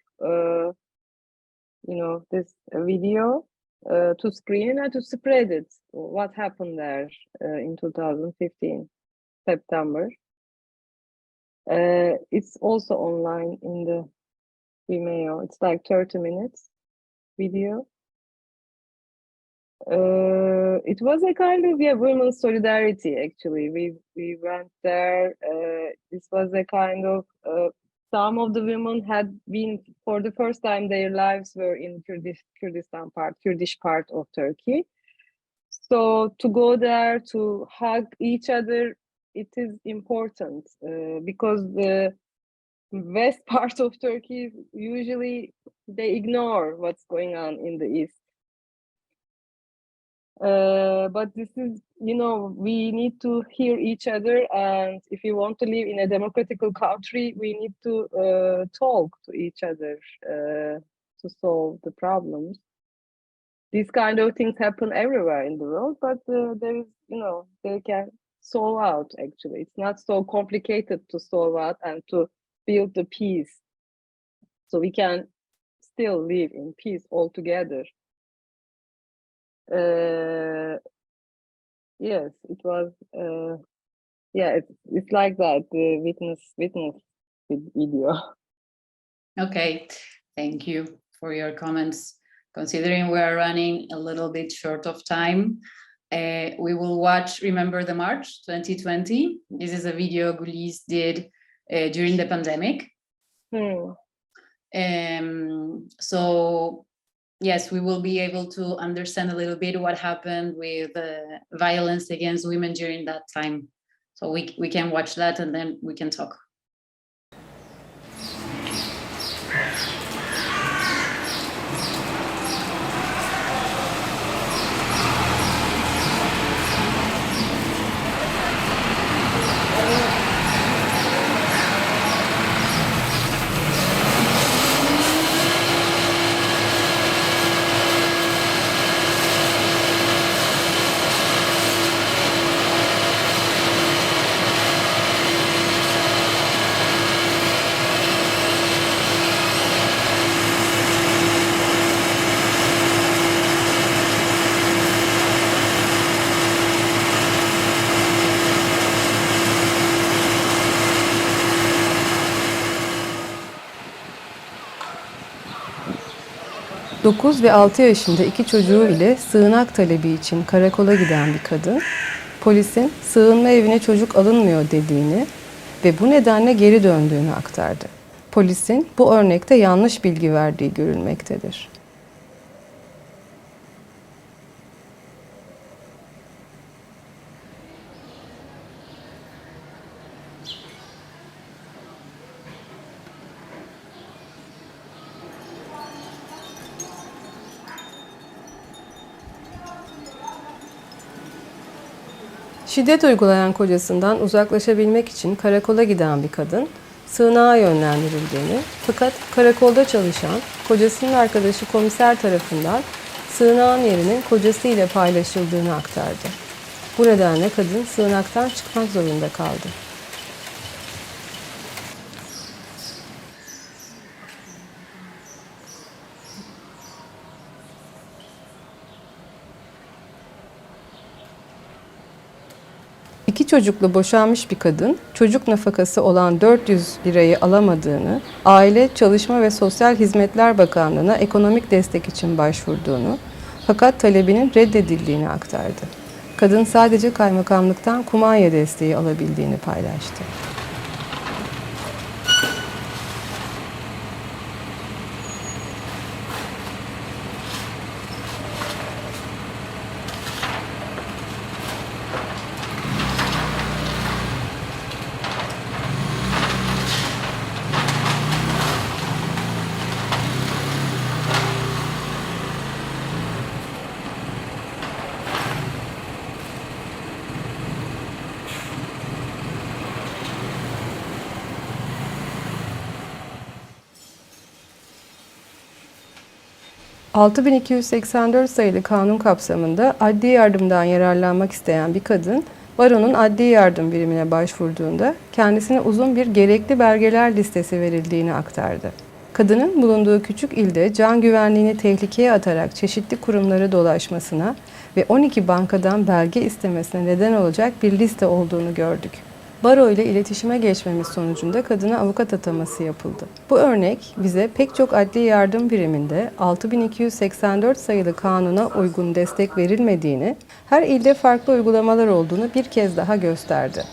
this video to screen and to spread it. What happened there in 2015, September. It's also online in the Vimeo. It's like 30 minutes video. It was a kind of women's solidarity actually. We went there. This was a kind of some of the women had been for the first time their lives were in Kurdish part of Turkey. So to go there to hug each other, it is important because the west part of Turkey usually they ignore what's going on in the east. But this is, we need to hear each other, and if you want to live in a democratic country, we need to talk to each other to solve the problems. These kind of things happen everywhere in the world, but there is, they can solve out actually. It's not so complicated to solve out and to build the peace. So we can still live in peace all together. Yes, it was. It's like that. The witness video. Okay, thank you for your comments. Considering we are running a little bit short of time, we will watch Remember the March 2020. This is a video Guliz did during the pandemic. So yes, we will be able to understand a little bit what happened with violence against women during that time. So we can watch that and then we can talk. ...9 ve 6 yaşında 2 çocuğu ile sığınak talebi için karakola giden bir kadın, polisin sığınma evine çocuk alınmıyor dediğini ve bu nedenle geri döndüğünü aktardı. Polisin bu örnekte yanlış bilgi verdiği görülmektedir. Şiddet uygulayan kocasından uzaklaşabilmek için karakola giden bir kadın, sığınağa yönlendirildiğini fakat karakolda çalışan kocasının arkadaşı komiser tarafından sığınağın yerinin kocasıyla paylaşıldığını aktardı. Bu nedenle kadın sığınaktan çıkmak zorunda kaldı. İki çocuklu boşanmış bir kadın, çocuk nafakası olan 400 lirayı alamadığını, Aile, Çalışma ve Sosyal Hizmetler Bakanlığı'na ekonomik destek için başvurduğunu, fakat talebinin reddedildiğini aktardı. Kadın sadece kaymakamlıktan kumanya desteği alabildiğini paylaştı. ...6284 sayılı kanun kapsamında adli yardımdan yararlanmak isteyen bir kadın, baronun adli yardım birimine başvurduğunda kendisine uzun bir gerekli belgeler listesi verildiğini aktardı. Kadının bulunduğu küçük ilde can güvenliğini tehlikeye atarak çeşitli kurumları dolaşmasına ve 12 bankadan belge istemesine neden olacak bir liste olduğunu gördük. Baro ile iletişime geçmemiz sonucunda kadına avukat ataması yapıldı. Bu örnek bize pek çok adli yardım biriminde 6284 sayılı kanuna uygun destek verilmediğini, her ilde farklı uygulamalar olduğunu bir kez daha gösterdi.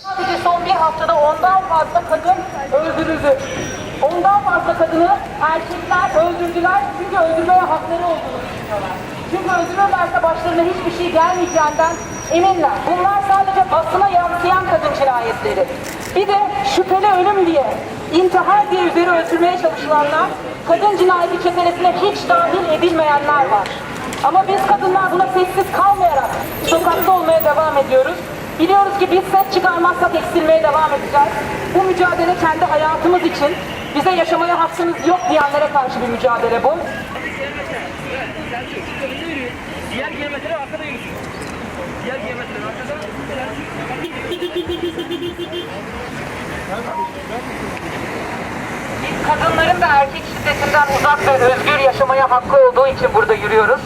Sadece son bir haftada ondan fazla kadın öldürüldü. Ondan fazla kadını erkekler öldürdüler çünkü öldürmeye hakları olduğunu düşünüyorlar. Çünkü öldürürlerse başlarına hiçbir şey gelmeyeceğinden eminler. Bunlar sadece basına yansıyan kadın cinayetleri. Bir de şüpheli ölüm diye, intihar diye üzeri öldürmeye çalışılanlar, kadın cinayeti çetelesine hiç dahil edilmeyenler var. Ama biz kadınlar buna sessiz kalmayarak sokakta olmaya devam ediyoruz. Biliyoruz ki biz ses çıkarmazsak eksilmeye devam edeceğiz. Bu mücadele kendi hayatımız için, bize yaşamaya hakkınız yok diyenlere karşı bir mücadele bu. Diğer geometri arkada yürüsün. Diğer geometri arkada. Biz kadınların da erkek şiddetinden uzak ve özgür yaşamaya hakkı olduğu için burada yürüyoruz.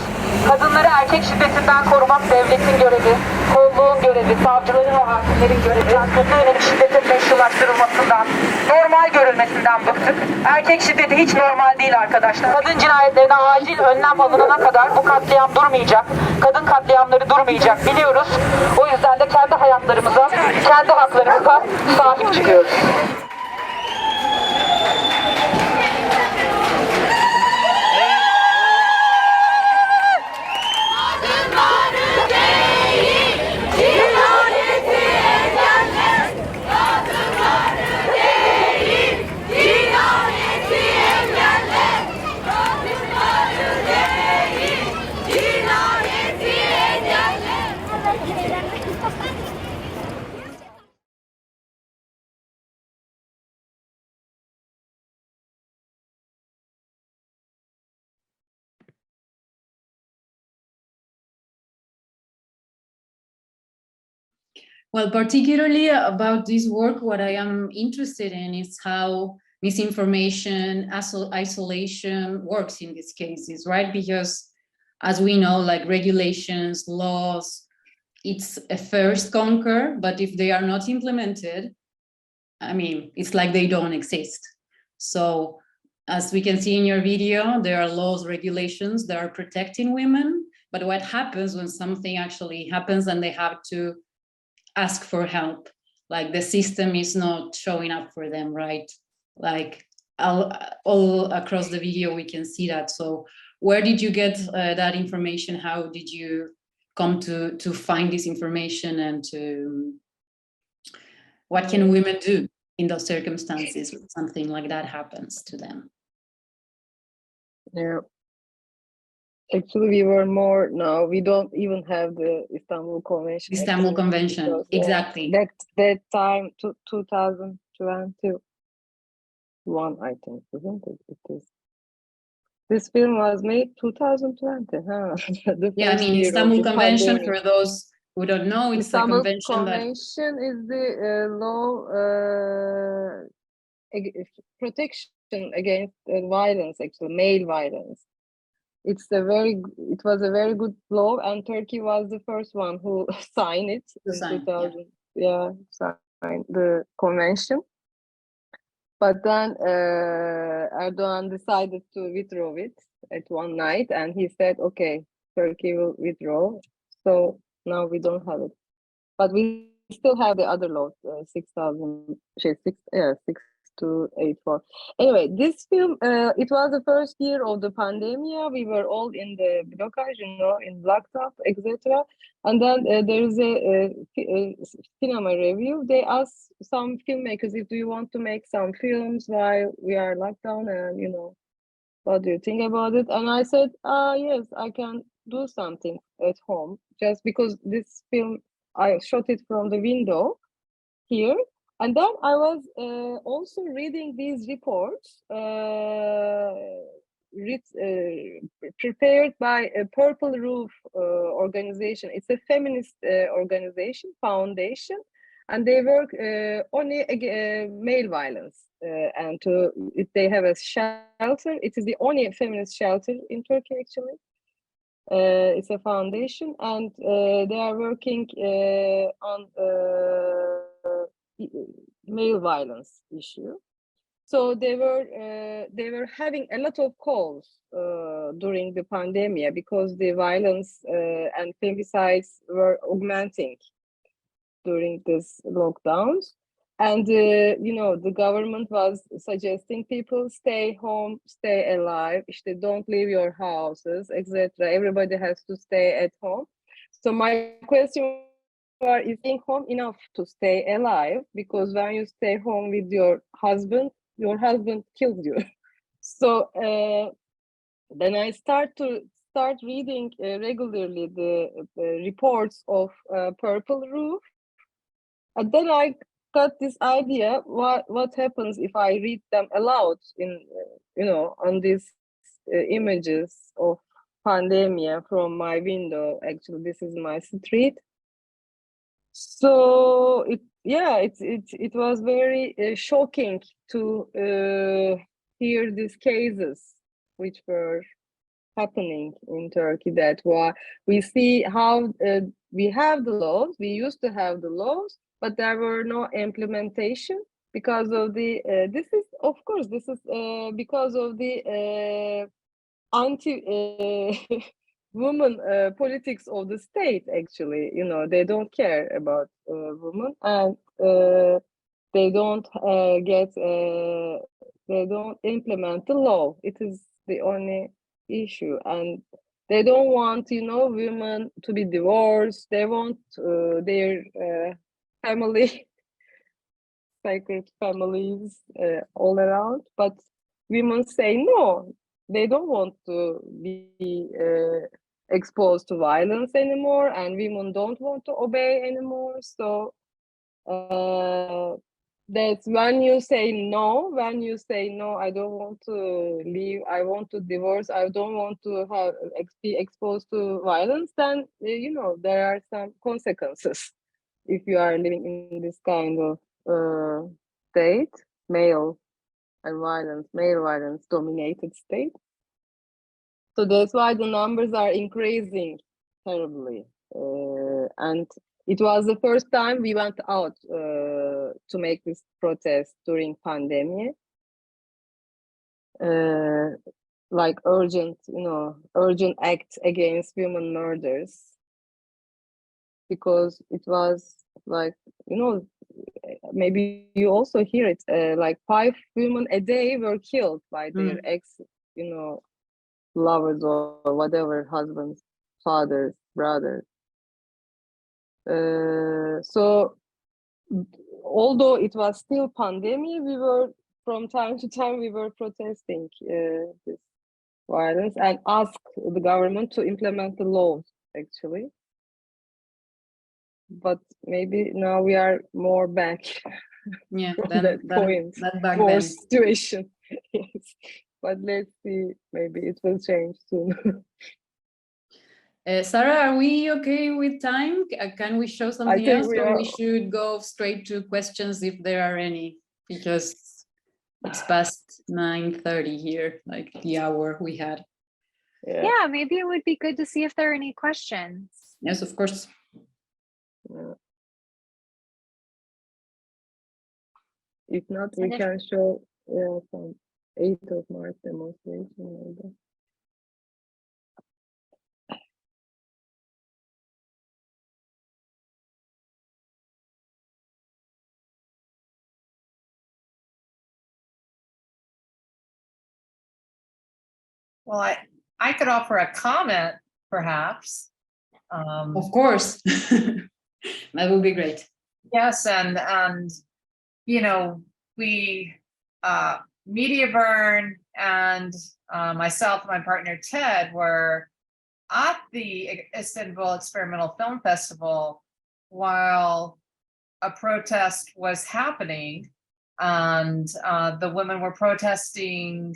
Kadınları erkek şiddetinden korumak devletin görevi, kolluğun görevi, savcıların ve hakimlerin görevi. Kadına yönelik şiddetin meşrulaştırılmasından, normal görülmesinden bıktık. Erkek şiddeti hiç normal değil arkadaşlar. Kadın cinayetlerine acil önlem alınana kadar bu katliam durmayacak. Kadın katliamları durmayacak biliyoruz. O yüzden de kendi hayatlarımıza, kendi haklarımıza sahip çıkıyoruz. Well, particularly about this work, what I am interested in is how misinformation, isolation works in these cases, right? Because as we know, like regulations, laws, it's a first conquer, but if they are not implemented, I mean, it's like they don't exist. So as we can see in your video, there are laws, regulations that are protecting women, but what happens when something actually happens and they have to ask for help, like the system is not showing up for them, right? Like all across the video we can see that. So where did you get that information? How did you come to find this information, and to what can women do in those circumstances when something like that happens to them? Yeah. Actually, we were more now. We don't even have the Istanbul Convention. Istanbul Convention, because, exactly. That time, 2021, I think, isn't it? It is. This film was made 2020, huh? Yeah, I mean, Istanbul Convention, for those who don't know, it's Istanbul a convention Convention is the law protection against violence, actually, male violence. It was a very good law, and Turkey was the first one who signed it in 2000. Yeah, signed the convention. But then Erdogan decided to withdraw it at one night, and he said, "Okay, Turkey will withdraw." So now we don't have it, but we still have the other laws, 6284. Anyway, this film, it was the first year of the pandemic. We were all in the blockage, in lockdown, etc. And then there is a cinema review. They asked some filmmakers if you want to make some films while we are locked down, and what do you think about it? And I said, yes, I can do something at home, just because this film, I shot it from the window here. And then I was also reading these reports prepared by a Purple Roof organization. It's a feminist organization, foundation. and they work only male violence. And if they have a shelter, it is the only feminist shelter in Turkey actually. It's a foundation, and they are working on male violence issue. So they were having a lot of calls during the pandemic because the violence and femicides were augmenting during this lockdowns. And the government was suggesting people stay home, stay alive, don't leave your houses, etc. Everybody has to stay at home. So my question is staying home enough to stay alive? Because when you stay home with your husband kills you. So then I start reading regularly the reports of Purple Roof, and then I got this idea: what happens if I read them aloud in on these images of pandemia from my window? Actually, this is my street. So it was very shocking to hear these cases which were happening in Turkey. That why we see how we have the laws, we used to have the laws, but there were no implementation because of the this is because of the anti woman politics of the state. Actually, they don't care about women, and they don't they don't implement the law. It is the only issue, and they don't want women to be divorced. They want their family sacred families all around, but women say no. They don't want to be exposed to violence anymore, and women don't want to obey anymore. So that's when you say no. When you say no, I don't want to leave, I want to divorce, I don't want to be exposed to violence, then there are some consequences if you are living in this kind of state, male violence dominated state. So that's why the numbers are increasing terribly. And it was the first time we went out to make this protest during pandemic. Like urgent act against women murders. Because it was like, maybe you also hear it, like 5 women a day were killed by their ex, lovers or whatever, husbands, fathers, brothers. So although it was still pandemic, we were from time to time protesting this violence and ask the government to implement the laws actually. But maybe now we are more back from that point, more situation. Yes. But let's see, maybe it will change soon. Sarah, are we okay with time? Can we show something else, or we should go straight to questions if there are any? Because it's past 9:30 here, like the hour we had. Yeah, maybe it would be good to see if there are any questions. Yes, of course. If not, we can show from 8th of March demonstration. Maybe. Well, I could offer a comment, perhaps. Of course, that would be great. Yes, and we Media Burn and myself and my partner Ted were at the Istanbul Experimental Film Festival while a protest was happening, and the women were protesting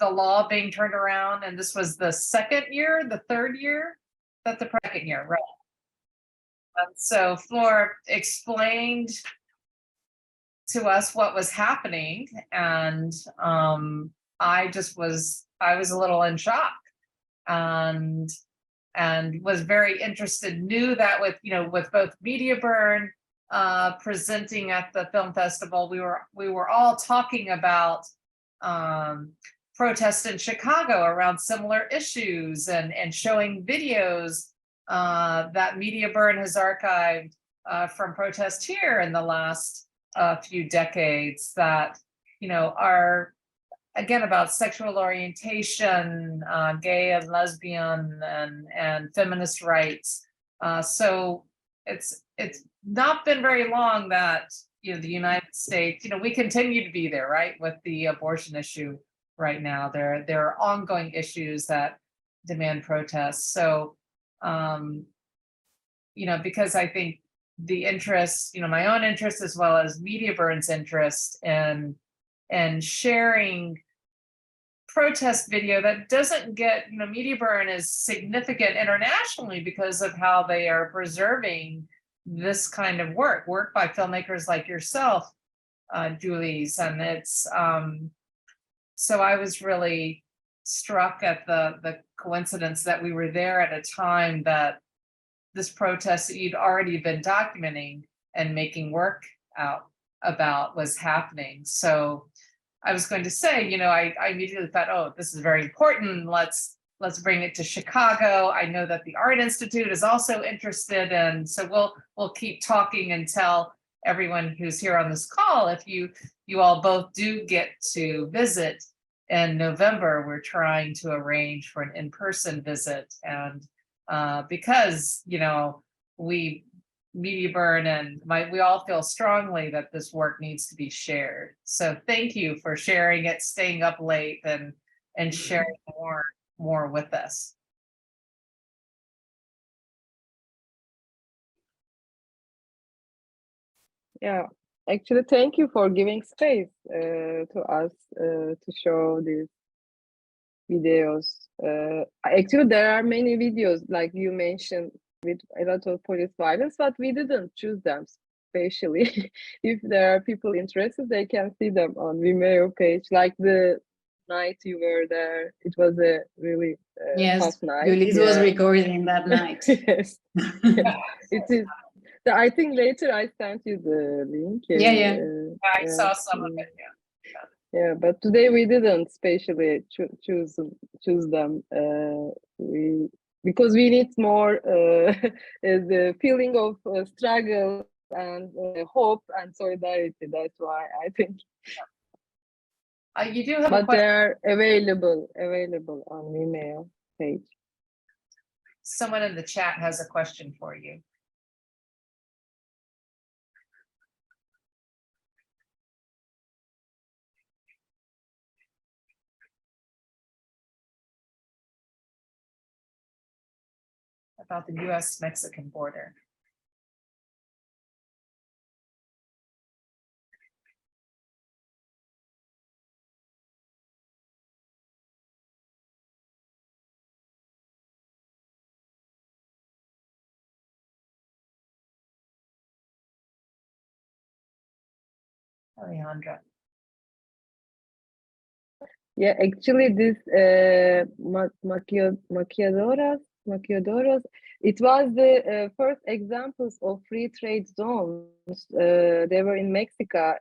the law being turned around, and this was the third year, right? So Flor explained to us what was happening, and I was a little in shock, and was very interested. Knew that with both Media Burn presenting at the film festival, we were all talking about protests in Chicago around similar issues, and showing videos that Media Burn has archived from protests here in the last few decades that are again about sexual orientation, gay and lesbian, and feminist rights. So it's not been very long that the United States, we continue to be there, right, with the abortion issue right now. There are ongoing issues that demand protests. So because I think the interest, my own interest as well as Media Burn's interest in sharing protest video that doesn't get, Media Burn is significant internationally because of how they are preserving this kind of work by filmmakers like yourself, Guliz. And it's, so I was really struck at the coincidence that we were there at a time that this protest that you'd already been documenting and making work out about was happening. So I was going to say, I immediately thought, oh, this is very important. Let's bring it to Chicago. I know that the Art Institute is also interested, and so we'll keep talking and tell everyone who's here on this call, if you all both do get to visit in November, we're trying to arrange for an in-person visit. And because we Media Burn and we all feel strongly that this work needs to be shared. So thank you for sharing it, staying up late, and sharing more with us. Yeah, actually, thank you for giving space to us to show these videos. Actually, there are many videos, like you mentioned, with a lot of police violence, but we didn't choose them spatially. If there are people interested, they can see them on Vimeo page. Like the night you were there, it was a really tough night. Guliz was recording that night. Yes. It is. I think later I sent you the link. Yeah. I saw some of it. Yeah, but today we didn't spatially choose them. Because we need more the feeling of struggle and hope and solidarity. That's why I think. You do have but they're available on Vimeo page. Someone in the chat has a question for you. About the US-Mexican border. Alejandra. Yeah, actually, this maquiadoras, it was the first examples of free trade zones. They were in Mexico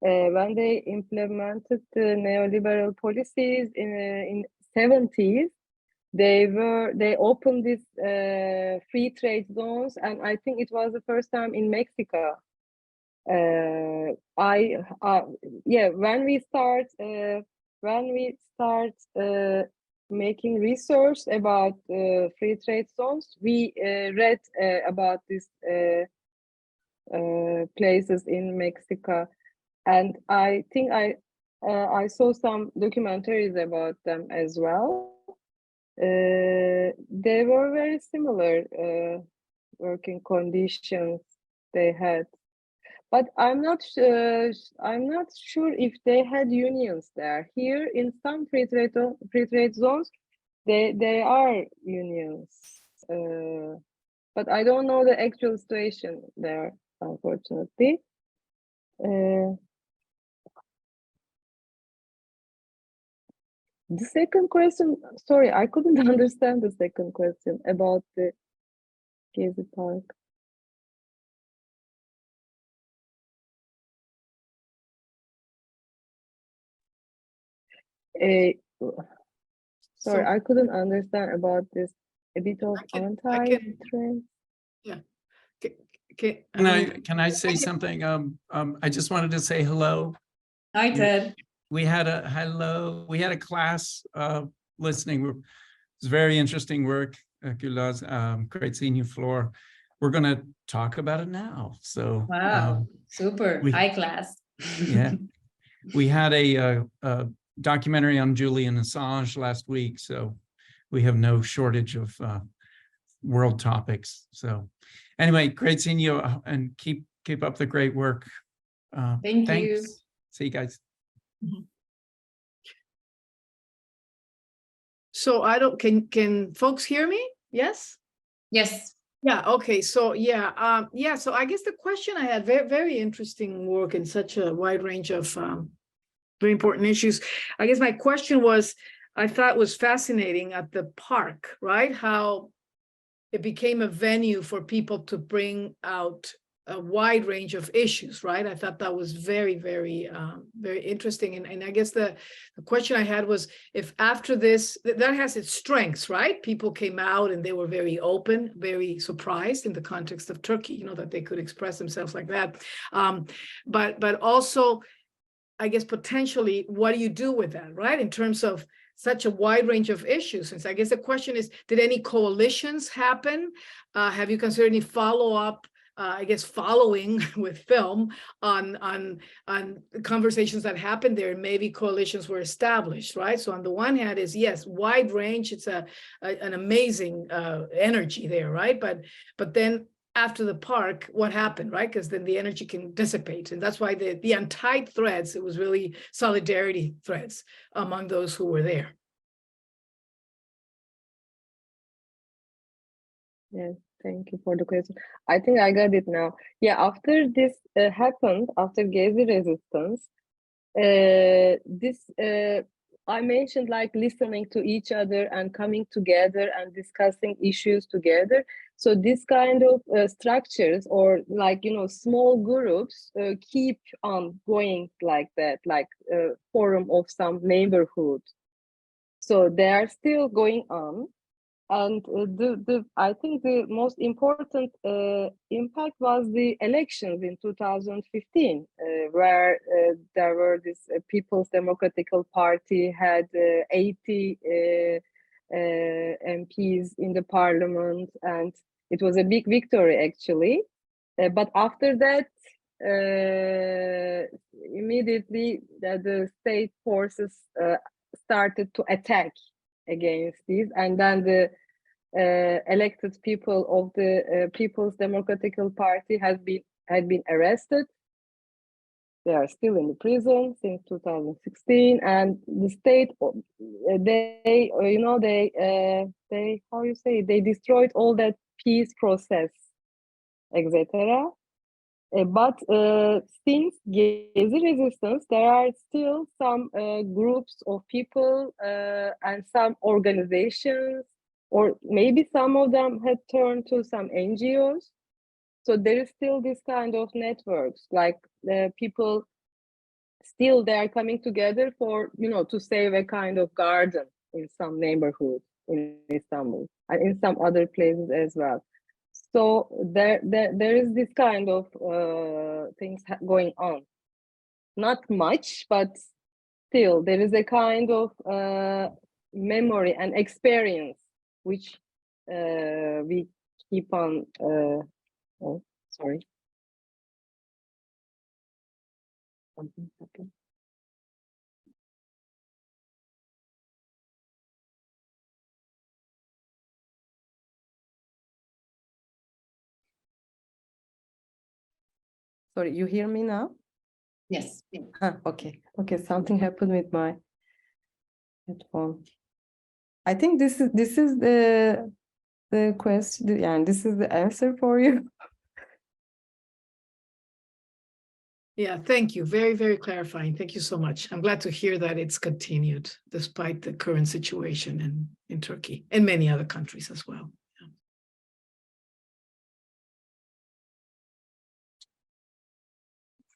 when they implemented the neoliberal policies in 70s. They opened these free trade zones, and I think it was the first time in Mexico. When we start making research about free trade zones, we read about these places in Mexico, and I think I saw some documentaries about them as well. They were very similar working conditions they had. But I'm not sure if they had unions there. Here in some free trade zones, they are unions. but I don't know the actual situation there, unfortunately. The second question, sorry, I couldn't understand the second question about the Gezi Park. Sorry, I couldn't understand about this. A bit of anti-trend. Yeah. Can I say something? I just wanted to say hello. Hi, Ted. We had a class listening. It's very interesting work, Guliz. Great seeing you, Flor. We're going to talk about it now. So wow, super high class. Yeah, we had a documentary on Julian Assange last week, so we have no shortage of world topics. So anyway, great seeing you, and keep up the great work. Thanks. You. See you guys. So can folks hear me? Yes? Yes. Yeah, okay. So so I guess the question I had, very, very interesting work in such a wide range of very important issues. I guess my question was, I thought was fascinating at the park, right? How it became a venue for people to bring out a wide range of issues, right? I thought that was very, very, very interesting. And I guess the question I had was, if after this, that has its strengths, right? People came out and they were very open, very surprised in the context of Turkey, you know, that they could express themselves like that. But also, I guess, potentially, what do you do with that, right? In terms of such a wide range of issues. And so I guess the question is, did any coalitions happen? Have you considered any follow-up, I guess, following with film on conversations that happened there? Maybe coalitions were established, right? So on the one hand is, yes, wide range. It's an amazing energy there, right? But then after the park, what happened, right? Because then the energy can dissipate. And that's why the untied threads, it was really solidarity threads among those who were there. Yes, thank you for the question. I think I got it now. Yeah, after this happened, after Gezi resistance, I mentioned like listening to each other and coming together and discussing issues together. So this kind of structures, or like, you know, small groups keep on going like that, like forum of some neighborhood. So they are still going on. And I think the most important impact was the elections in 2015, where there were this People's Democratic Party had 80 MPs in the parliament, and it was a big victory actually. But after that, immediately the state forces started to attack against these, and then the elected people of the People's Democratic Party had been arrested. They are still in the prison since 2016, and the state, they how you say, they destroyed all that peace process, etc. But since Gezi resistance, there are still some groups of people and some organizations, or maybe some of them had turned to some NGOs. So there is still this kind of networks, like people still, they are coming together for, you know, to save a kind of garden in some neighborhood in Istanbul and in some other places as well. So there is this kind of things going on. Not much, but still there is a kind of memory and experience which we keep on. Oh, sorry. Something happened. Sorry, you hear me now? Yes. Okay. Something happened with my headphone. I think this is the the question, yani this is the answer for you. Yeah, thank you. Very, very clarifying. Thank you so much. I'm glad to hear that it's continued despite the current situation in Turkey and many other countries as well.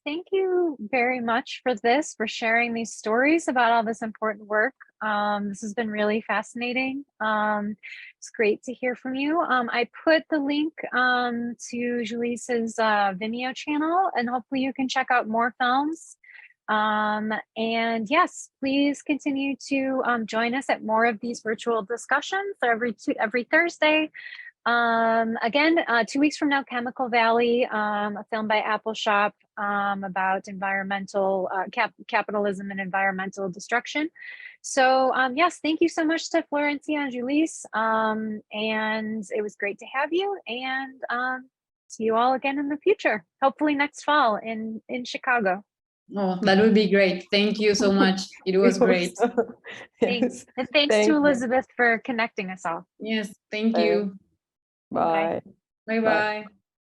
Thank you very much for this, for sharing these stories about all this important work. This has been really fascinating. It's great to hear from you. I put the link to Julie's Vimeo channel, and hopefully you can check out more films. And yes, please continue to join us at more of these virtual discussions every Thursday. Again, 2 weeks from now, Chemical Valley, a film by Apple Shop about environmental capitalism and environmental destruction. So yes, thank you so much to Florencia and Guliz, and it was great to have you, and see you all again in the future, hopefully next fall in Chicago. Oh, that would be great. Thank you so much. It was great. Thanks. And thanks to Elizabeth for connecting us all. Yes, thank you. Bye. Bye-bye.